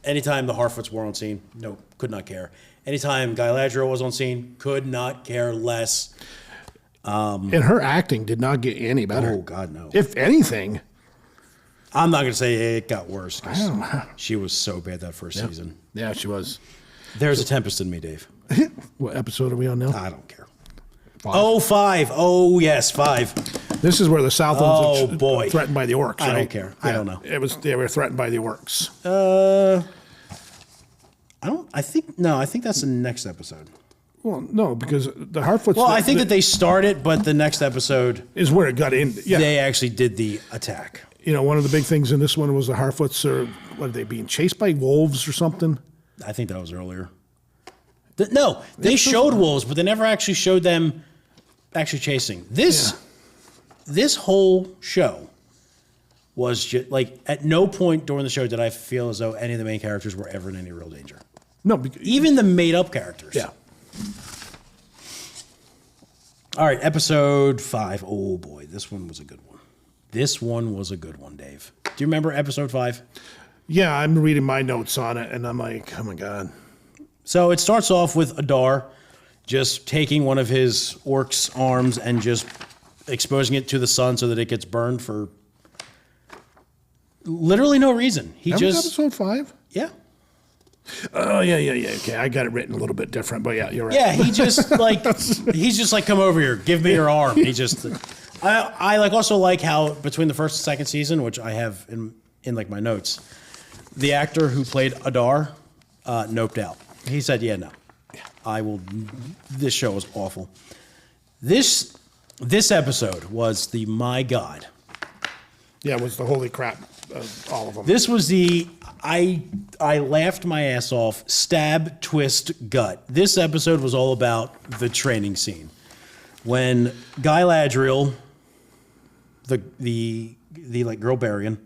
anytime the Harfoots were on scene, no, could not care. Anytime Guy Ladriel was on scene, could not care less. And her acting did not get any better. Oh, God, no. If anything. I'm not going to say it got worse because she was so bad that first season. Yeah, she was. There's a Tempest in me, Dave. What episode are we on now? I don't care. 5. Oh, 5. Oh, yes, 5. This is where the Southlands boy. threatened by the orcs. I right? don't care. I don't know. They were threatened by the orcs. I think that's the next episode. Well, no, because the Harfoots. Well, I think that they started, but the next episode is where it got in. Yeah. They actually did the attack. You know, one of the big things in this one was the Harfoots are, what are they, being chased by wolves or something? I think that was earlier. No, they showed wolves, but they never actually showed them actually chasing. This whole show was just like, at no point during the show did I feel as though any of the main characters were ever in any real danger. No, even the made-up characters. Yeah. All right, episode 5. Oh boy, this one was a good one. This one was a good one, Dave. Do you remember episode 5? Yeah, I'm reading my notes on it, and I'm like, oh my God. So it starts off with Adar just taking one of his orc's arms and just exposing it to the sun so that it gets burned for literally no reason. That was episode 5? Yeah. Oh, yeah. Okay, I got it written a little bit different, but yeah, you're right. Yeah, he's just like, come over here, give me your arm. He just, I also like how between the first and second season, which I have in like my notes, the actor who played Adar noped out. He said, yeah, no, I will, this show is awful. This episode was the, my God. Yeah, it was the holy crap of all of them. This was the, I laughed my ass off, stab, twist, gut. This episode was all about the training scene. When Guy Ladriel, the like Girlbarian,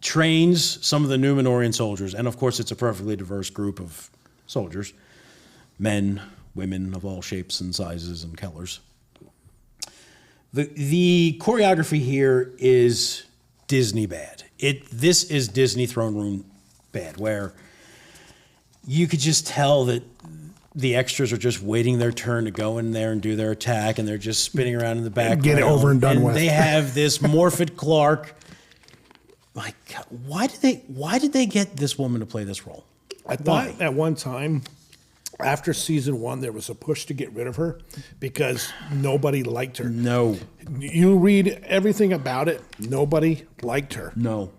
trains some of the Numenorian soldiers, and of course it's a perfectly diverse group of soldiers, men, women of all shapes and sizes and colors. The choreography here is Disney bad. This is Disney throne room bad, where you could just tell that the extras are just waiting their turn to go in there and do their attack, and they're just spinning around in the background. Get it over and done with. They have this Morphet Clark. My God, why did they get this woman to play this role? I thought at one time, after season 1, there was a push to get rid of her because nobody liked her. No. You read everything about it. Nobody liked her. No.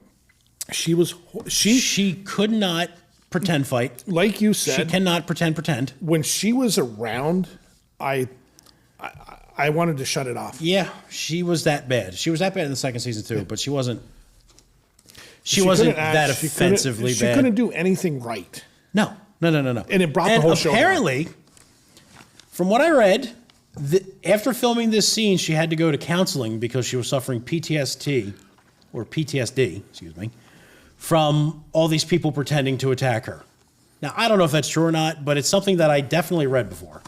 She could not pretend fight. Like you said. She cannot pretend. When she was around, I wanted to shut it off. Yeah, she was that bad. She was that bad in the second season too, but she wasn't. She wasn't that offensively bad. She couldn't do anything right. No. And it brought the whole show down. Apparently, from what I read, after filming this scene, she had to go to counseling because she was suffering PTSD, excuse me, from all these people pretending to attack her. Now, I don't know if that's true or not, but it's something that I definitely read before.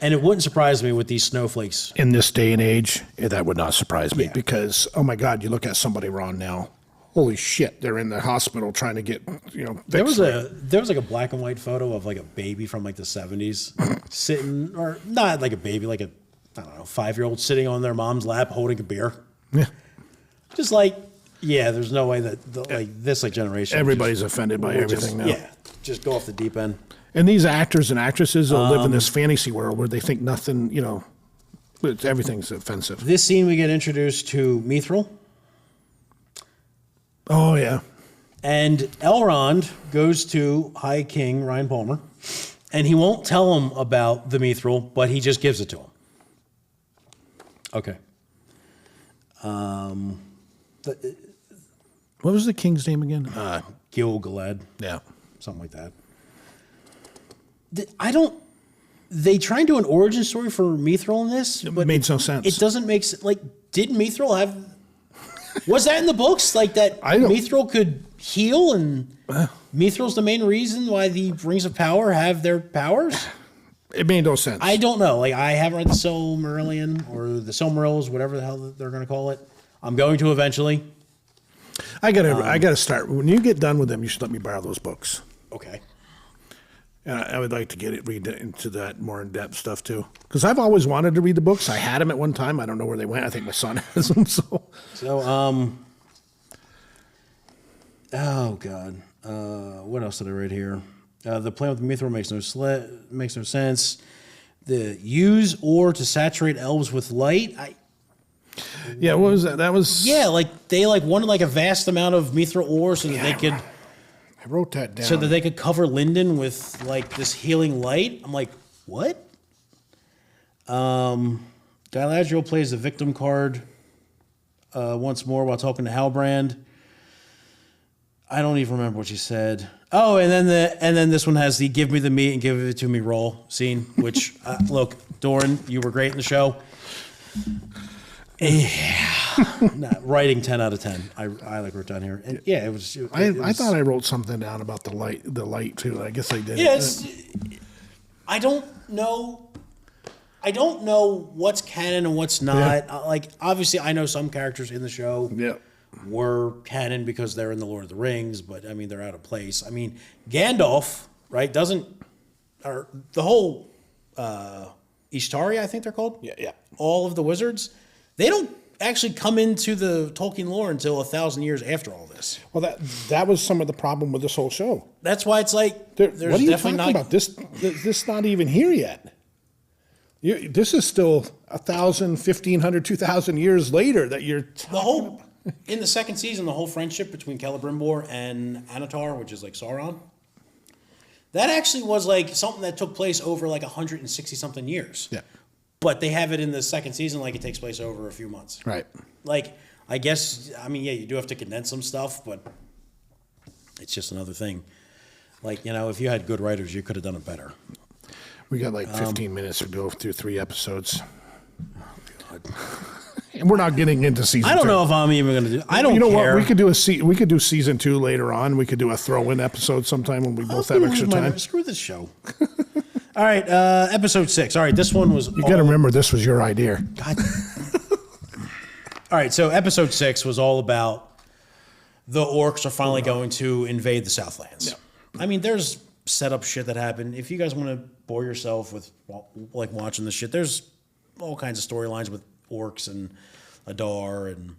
And it wouldn't surprise me with these snowflakes. In this day and age, that would not surprise me because, oh my God, you look at somebody wrong now. Holy shit, they're in the hospital trying to get, there was like a black and white photo of like a baby from like the 70s sitting, or not like a baby, like a, I don't know, 5-year-old sitting on their mom's lap holding a beer. Yeah. Just like, yeah, there's no way that this generation. Everybody's offended by everything now. Yeah, just go off the deep end. And these actors and actresses will live in this fantasy world where they think nothing, everything's offensive. This scene we get introduced to Mithril. Oh, yeah. And Elrond goes to High King Ryan Palmer, and he won't tell him about the Mithril, but he just gives it to him. Okay. What was the king's name again? Gil-galad. Yeah. Something like that. They try and do an origin story for Mithril in this, but it made no sense. It doesn't make sense. Like, did Mithril have... Was that in the books? Like that Mithril could heal, and Mithril's the main reason why the Rings of Power have their powers? It made no sense. I don't know. Like, I haven't read the Silmarillion or the Silmarils, whatever the hell they're going to call it. I'm going to eventually. I gotta start. When you get done with them, you should let me borrow those books. Okay. And I would like to read into that more in depth stuff too, because I've always wanted to read the books. I had them at one time. I don't know where they went. I think my son has them. So oh god, what else did I read here? The plan with the mithril makes no sense. The use ore to saturate elves with light. Yeah, what was that? That was like they wanted like a vast amount of mithril ore so that they could. I wrote that down. So that they could cover Lyndon with like this healing light. I'm like, what? Galadriel plays the victim card once more while talking to Halbrand. I don't even remember what she said. Oh, and then this one has the "give me the meat and give it to me" roll scene. Which look, Doran, you were great in the show. Yeah, writing 10 out of 10. I like wrote down here, and yeah, it was. I thought I wrote something down about the light too. I guess I did. Yeah, I don't know. I don't know what's canon and what's not. Yeah. Like, obviously, I know some characters in the show were canon because they're in the Lord of the Rings, but I mean, they're out of place. I mean, Gandalf, right? Or the whole Ishtari, I think they're called. Yeah. All of the wizards. They don't actually come into the Tolkien lore until 1,000 years after all this. Well, that was some of the problem with this whole show. That's why it's like what are you talking about? This not even here yet. This is still 1,000, 1,500, 2,000 years later that you're talking about. In the second season, the whole friendship between Celebrimbor and Anatar, which is like Sauron, that actually was like something that took place over like 160 something years. Yeah. But they have it in the second season like it takes place over a few months. Right. Like, I guess, I mean, yeah, you do have to condense some stuff, but it's just another thing. Like, if you had good writers, you could have done it better. We got like 15 minutes to go through 3 episodes. Oh, God. And we're not getting into season 2. I don't know if I'm even going to do. I don't care. You know what? We could do season 2 later on. We could do a throw-in episode sometime when we both have extra time. Screw this show. All right, episode 6. All right, this one was. You got to remember, this was your idea. God. All right, so episode 6 was all about the orcs are finally going to invade the Southlands. Yeah. I mean, there's setup shit that happened. If you guys want to bore yourself with like watching this shit, there's all kinds of storylines with orcs and Adar, and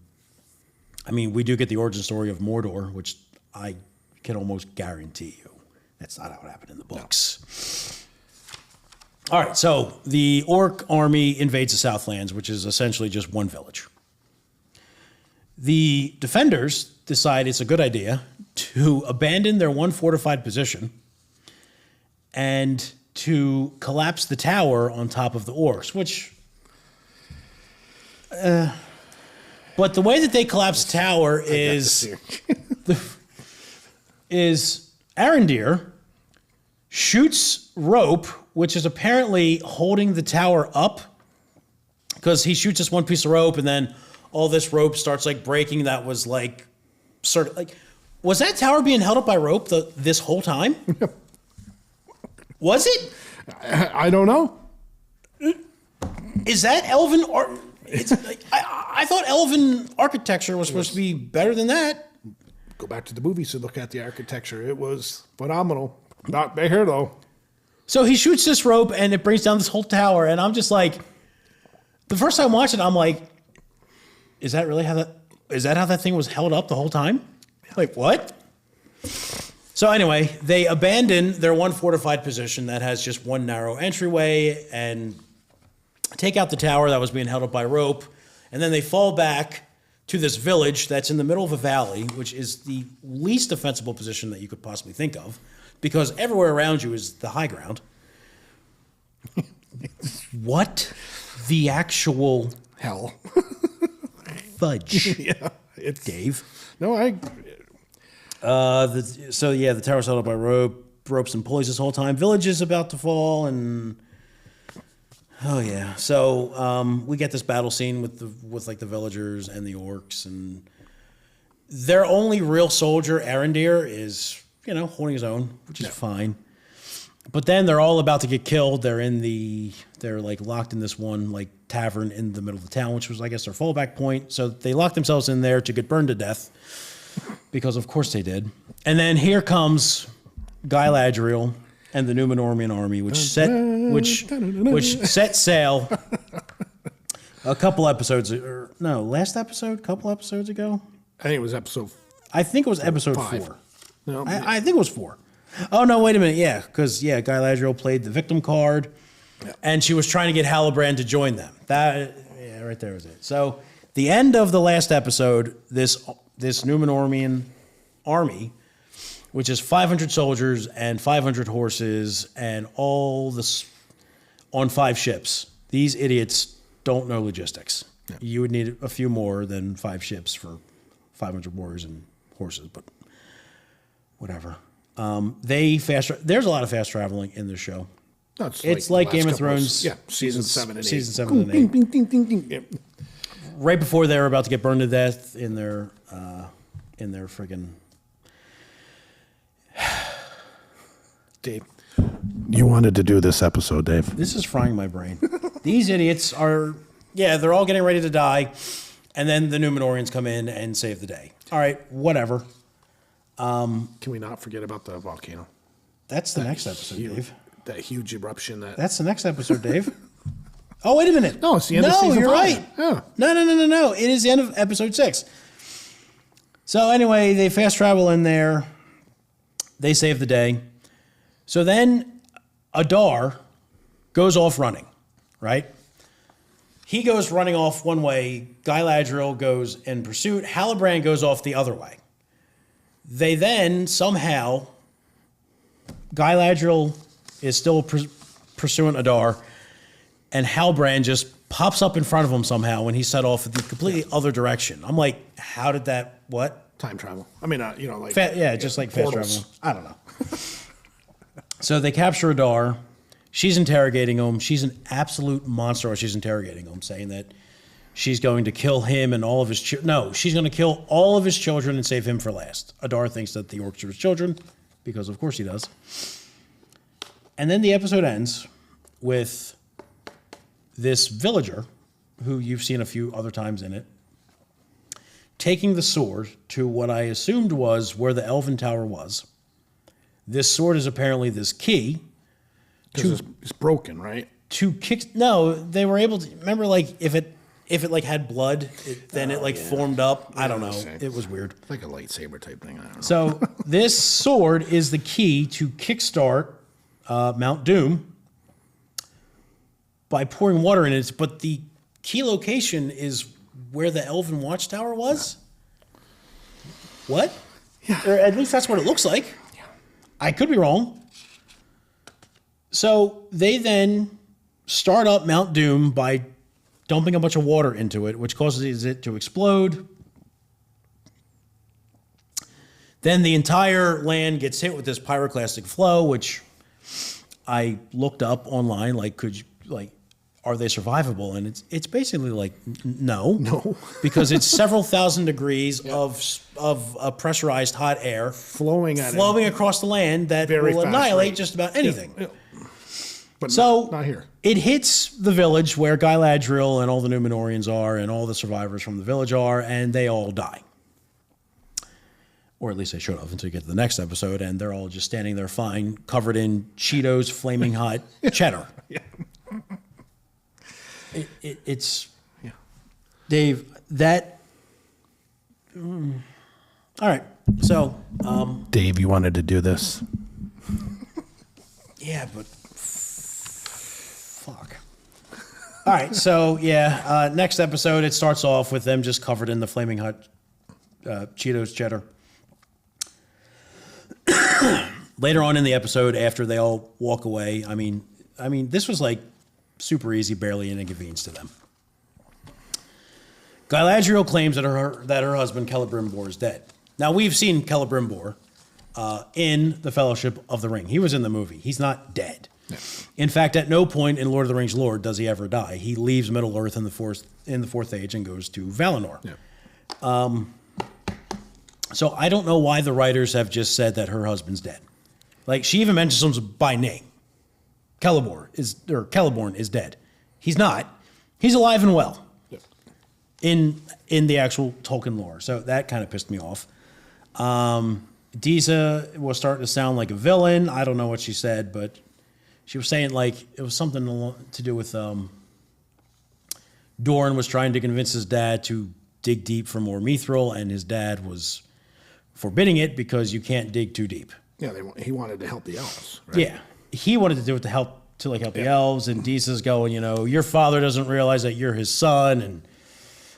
I mean, we do get the origin story of Mordor, which I can almost guarantee you that's not how it happened in the books. No. All right, so the orc army invades the Southlands, which is essentially just one village. The defenders decide it's a good idea to abandon their one fortified position and to collapse the tower on top of the orcs, which... but the way that they collapse the tower is... is Arondir shoots rope, which is apparently holding the tower up, because he shoots this one piece of rope and then all this rope starts like breaking. That was like sort of like, was that tower being held up by rope this whole time? Was it? I don't know. Is that elven art? It's like, I thought elven architecture was supposed to be better than that. Go back to the movies and look at the architecture. It was phenomenal. Not here though. So he shoots this rope and it brings down this whole tower, and I'm just like, the first time watching, I'm like, is that how that thing was held up the whole time? Like, what? So anyway, they abandon their one fortified position that has just one narrow entryway and take out the tower that was being held up by rope, and then they fall back to this village that's in the middle of a valley, which is the least defensible position that you could possibly think of, because everywhere around you is the high ground. What the actual hell? Fudge. Yeah, it's Dave. No, the tower's held up by ropes and pulleys this whole time. Village is about to fall, and oh yeah. So we get this battle scene with like the villagers and the orcs, and their only real soldier, Arondir, is holding his own, which is fine. But then they're all about to get killed. They're like locked in this one like tavern in the middle of the town, which was, I guess, their fallback point. So they locked themselves in there to get burned to death because, of course, they did. And then here comes Guy Ladriel and the Numenormian army, which set sail a couple episodes, or no, last episode, couple episodes ago. I think it was episode. I think it was episode 5. 4. No, I think it was 4. Oh, no, wait a minute. Yeah, because, Guy Ladriel played the victim card, and she was trying to get Halbrand to join them. Right there was it. So the end of the last episode, this Numenormian army, which is 500 soldiers and 500 horses and all this on 5 ships. These idiots don't know logistics. Yeah. You would need a few more than 5 ships for 500 warriors and horses, but whatever. There's a lot of fast traveling in this show. No, it's like Game of Thrones. Season 7 and 8. Season 7 and 8. Ding, ding, ding, ding. Yep. Right before they were about to get burned to death in their friggin'. Dave, you wanted to do this episode, Dave. This is frying my brain. These idiots are, they're all getting ready to die, and then the Numenorians come in and save the day. All right, whatever. Can we not forget about the volcano? That's the next episode, Dave. That huge eruption. That's the next episode, Dave. Oh, wait a minute. No, it's the end of season 5. No, you're right. Yeah. No. It is the end of episode 6. So anyway, they fast travel in there. They save the day. So then Adar goes off running, right? He goes running off one way. Guy Ladriel goes in pursuit. Halbrand goes off the other way. They then somehow, Guy Ladriel is still pursuing Adar, and Halbrand just pops up in front of him somehow when he set off in the completely other direction. I'm like, how did that, what? Time travel. I mean, like... just like portals. fast travel. I don't know. So they capture Adar. She's interrogating him. She's an absolute monster while she's interrogating him, saying that she's going to kill him and all of his children. No, she's going to kill all of his children and save him for last. Adar thinks that the orcs are his children, because of course he does. And then the episode ends with this villager, who you've seen a few other times in it, taking the sword to what I assumed was where the Elven Tower was. This sword is apparently this key. Because it's broken, right? To kick... No, they were able to... Remember, like, if it like had blood, then it formed up. I don't know. It was weird. Like a lightsaber type thing. I don't know. So this sword is the key to kickstart Mount Doom by pouring water in it. But the key location is where the Elven Watchtower was. What? Yeah. Or at least that's what it looks like. Yeah. I could be wrong. So they then start up Mount Doom by dumping a bunch of water into it, which causes it to explode. Then the entire land gets hit with this pyroclastic flow, which I looked up online. Like, are they survivable? And it's basically like no, because it's several thousand degrees of pressurized hot air flowing across the land that will annihilate just about anything. Yeah. But so not here. It hits the village where Guy Ladriel and all the Numenorians are, and all the survivors from the village are, and they all die. Or at least they should have until you get to the next episode, and they're all just standing there fine, covered in Cheetos, flaming hot cheddar. Yeah. It's Dave, that... all right, so... Dave, you wanted to do this. Yeah, but... Fuck. All right, so next episode, it starts off with them just covered in the flaming hot Cheetos cheddar. Later on in the episode, after they all walk away, I mean, this was like super easy, barely an inconvenience to them. Galadriel claims that her husband Celebrimbor is dead. Now we've seen Celebrimbor in the Fellowship of the Ring. He was in the movie. He's not dead. Yeah. In fact, at no point in Lord of the Rings lore does he ever die. He leaves Middle Earth in the Fourth Age and goes to Valinor. Yeah. So I don't know why the writers have just said that her husband's dead. Like, she even mentions him by name. Celeborn is dead. He's not. He's alive and well. Yep. In the actual Tolkien lore. So that kind of pissed me off. Disa was starting to sound like a villain. I don't know what she said, but she was saying like it was something to do with Doran was trying to convince his dad to dig deep for more mithril, and his dad was forbidding it because you can't dig too deep. Yeah, he wanted to help the elves. Right? Yeah, he wanted to do it to help the elves, and Disa's going, your father doesn't realize that you're his son, and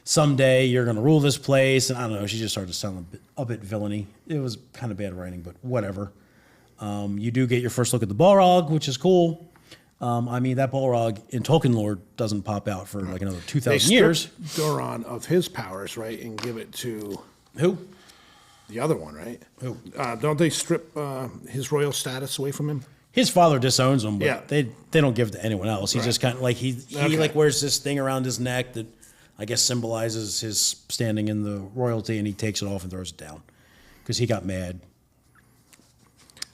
someday you're going to rule this place. And I don't know, she just started to sound a bit villainy. It was kind of bad writing, but whatever. You do get your first look at the Balrog, which is cool. That Balrog in Tolkien lore doesn't pop out for like another 2,000 years. Doran of his powers, right, and give it to Who? the other one, right? Who? Don't they strip his royal status away from him? His father disowns him, but Yeah. they don't give it to anyone else. He just kind of like he like wears this thing around his neck that I guess symbolizes his standing in the royalty, and he takes it off and throws it down because he got mad.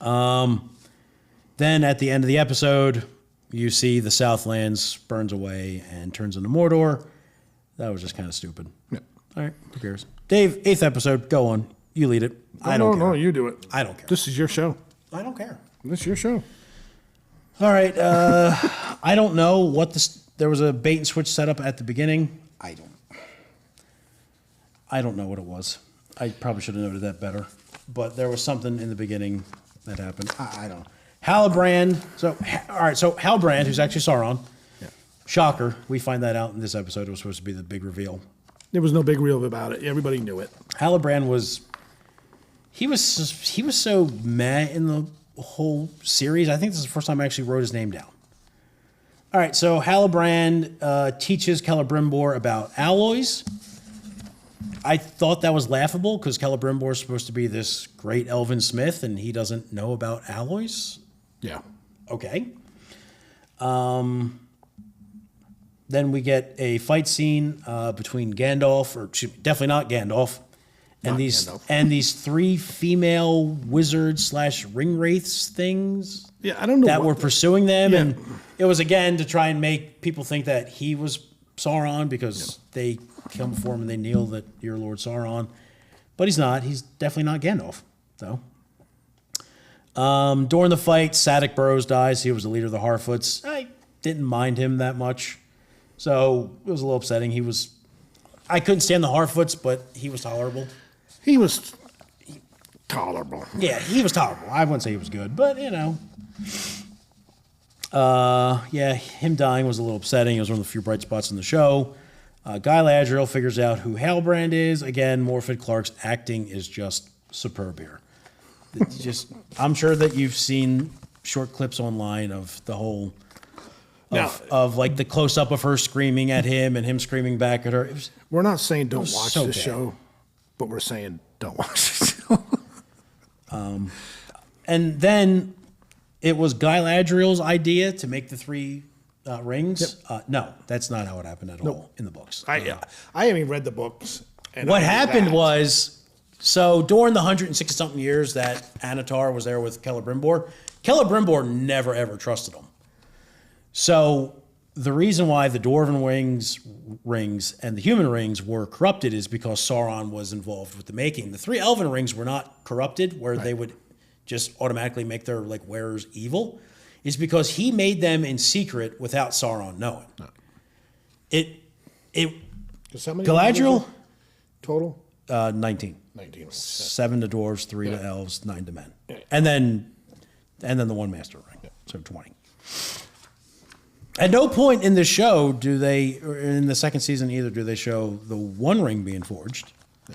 Then at the end of the episode, you see the Southlands burns away and turns into Mordor. That was just kind of stupid. Yeah. All right, who cares? Dave, 8th episode, go on. You lead it. I don't care. No, you do it. I don't care. This is your show. I don't care. This is your show. All right. I don't know what there was a bait and switch setup at the beginning. I don't know what it was. I probably should have noted that better. But there was something in the beginning that happened. I don't know. Halbrand. So Halbrand, who's actually Sauron. Yeah. Shocker. We find that out in this episode. It was supposed to be the big reveal. There was no big real about it. Everybody knew it. Halbrand was so meh in the whole series. I think this is the first time I actually wrote his name down. All right, so Halbrand teaches Celebrimbor about alloys. I thought that was laughable because Celebrimbor is supposed to be this great elven smith, and he doesn't know about alloys. Yeah. Okay. Then we get a fight scene between Gandalf, or definitely not Gandalf, and these 3 female wizards / ring wraiths things. Yeah, I don't know that were pursuing them, Yeah. and it was again to try and make people think that he was Sauron because they come before him and they kneel that you're Lord Sauron, but he's not. He's definitely not Gandalf, though. During the fight, Sadik Burrows dies. He was the leader of the Harfoots. I didn't mind him that much, so it was a little upsetting. I couldn't stand the Harfoots, but he was tolerable. He was tolerable. Yeah, he was tolerable. I wouldn't say he was good, but him dying was a little upsetting. It was one of the few bright spots in the show. Galadriel figures out who Halbrand is. Again, Morfydd Clark's acting is just superb here. I'm sure that you've seen short clips online of the whole of like the close up of her screaming at him and him screaming back at her. We're not saying don't watch so the bad. show, but we're saying don't watch the show. And then it was Galadriel's idea to make the 3 rings. No, that's not how it happened at all in the books. I haven't even read the books. And What I know happened that. was, so during the 160-something years that Anatar was there with Celebrimbor never ever trusted him. So the reason why the Dwarven rings and the human rings were corrupted is because Sauron was involved with the making. The 3 Elven rings were not corrupted, where they would just automatically make their wearers evil. Is because he made them in secret without Sauron knowing. No. Because how many Galadriel total? 19. 19. 7 to dwarves, 3 to elves, 9 to men, and then the 1 master ring, so 20. At no point in the show or in the second season either, do they show the 1 ring being forged. No.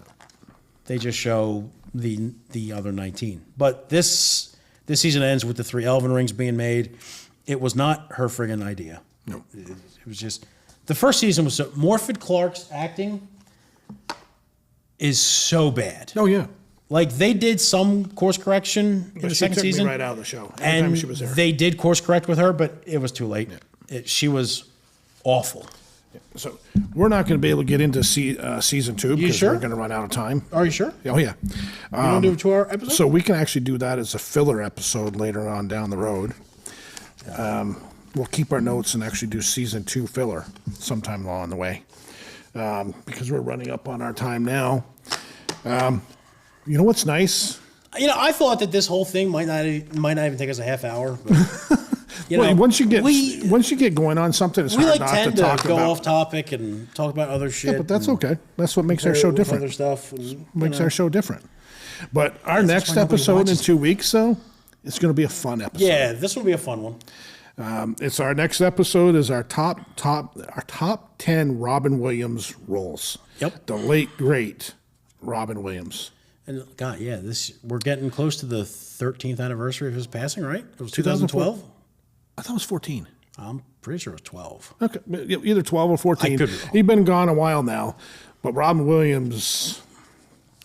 They just show the other 19. But this season ends with the 3 elven rings being made. It was not her friggin' idea. No. It was just the first season was so Morfydd Clark's acting is so bad. Oh yeah. Like they did some course correction in the She second took season, me right out of the show. Every time and she was there. they did course correct with her, but it was too late. She was awful. So we're not going to be able to get into season 2 because sure? we're going to run out of time. Are you sure? Oh yeah. You want to do a 2-hour episode? So we can actually do that as a filler episode later on down the road. we'll keep our notes and actually do season 2 filler sometime along the way, because we're running up on our time now. You know what's nice? You know, I thought that this whole thing might not even take us a half hour. But, Well, once you get going on something, it's we hard like not to tend to talk go about. off topic and talk about other shit. Yeah, but that's and okay. That's what makes our compare show it with different. Other stuff and, Makes our show different. But our that's next why nobody episode in watches. 2 weeks, though, it's going to be a fun episode. Yeah, this will be a fun one. It's our next episode is our top 10 Robin Williams roles. Yep. The late great Robin Williams. And God, yeah, we're getting close to the 13th anniversary of his passing, right? It was 2012. I thought it was 14. I'm pretty sure it was 12. Okay, either 12 or 14. I could be wrong. He's been gone a while now, but Robin Williams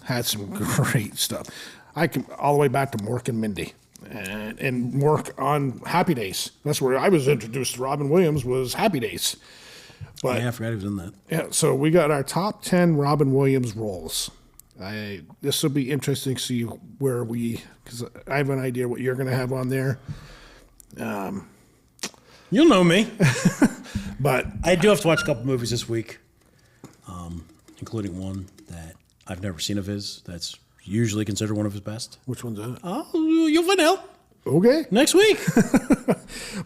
had some great stuff. I can all the way back to Mork and Mindy, and Mork on Happy Days. That's where I was introduced to Robin Williams, was Happy Days. But Yeah, I forgot he was in that. yeah, so we got our top 10 Robin Williams roles. This will be interesting to see where because I have an idea what you're going to have on there. You'll know me. But I do have to watch a couple movies this week, including one that I've never seen of his. That's usually considered one of his best. which one's that? Oh, you'll find out Okay. next week.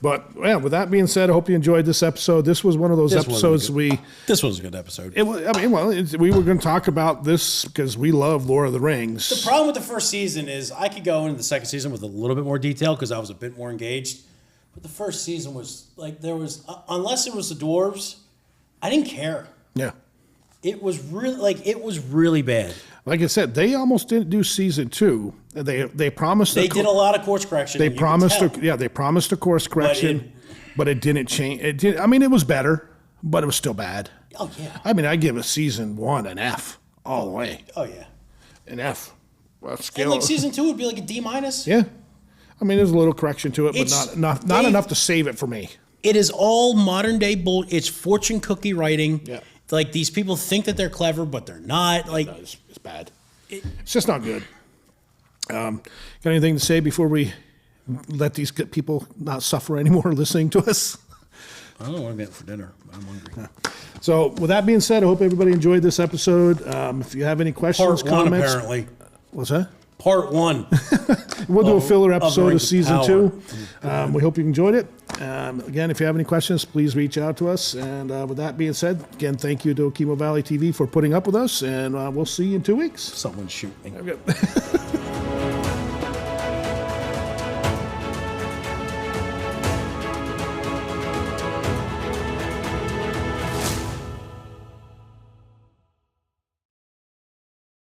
But yeah, with that being said, I hope you enjoyed this episode. This was one of those This was episodes good. This was a good episode. we were going to talk about this because we love Lord of the Rings. The problem with the first season is I could go into the second season with a little bit more detail because I was a bit more engaged. But the first season was like unless it was the dwarves, I didn't care. Yeah. It was really bad. Like I said, they almost didn't do season 2. They promised They did a lot of course correction. They you could promised tell. they promised a course correction, but it didn't change. It did. I mean, it was better, but it was still bad. Oh yeah. I mean, I give a season 1 an F all the way. Oh yeah. An F. A And scale. like season 2 would be like a D minus. Yeah. I mean, there's a little correction to it, but It's- not enough to save it for me. It is all modern day bull. It's fortune cookie writing. Yeah. Like these people think that they're clever, but they're not. Like It's bad. It's just not good. Got anything to say before we let these good people not suffer anymore listening to us? I don't know what I'm getting for dinner. But I'm hungry. So, with that being said, I hope everybody enjoyed this episode. If you have any questions, Part 1 comments, apparently. what's that? Part 1. We'll do a filler of episode of Rings of season Power. 2. We hope you enjoyed it. Again, if you have any questions, please reach out to us. And with that being said, again, thank you to Okemo Valley TV for putting up with us, and we'll see you in 2 weeks. Someone shoot me. Okay.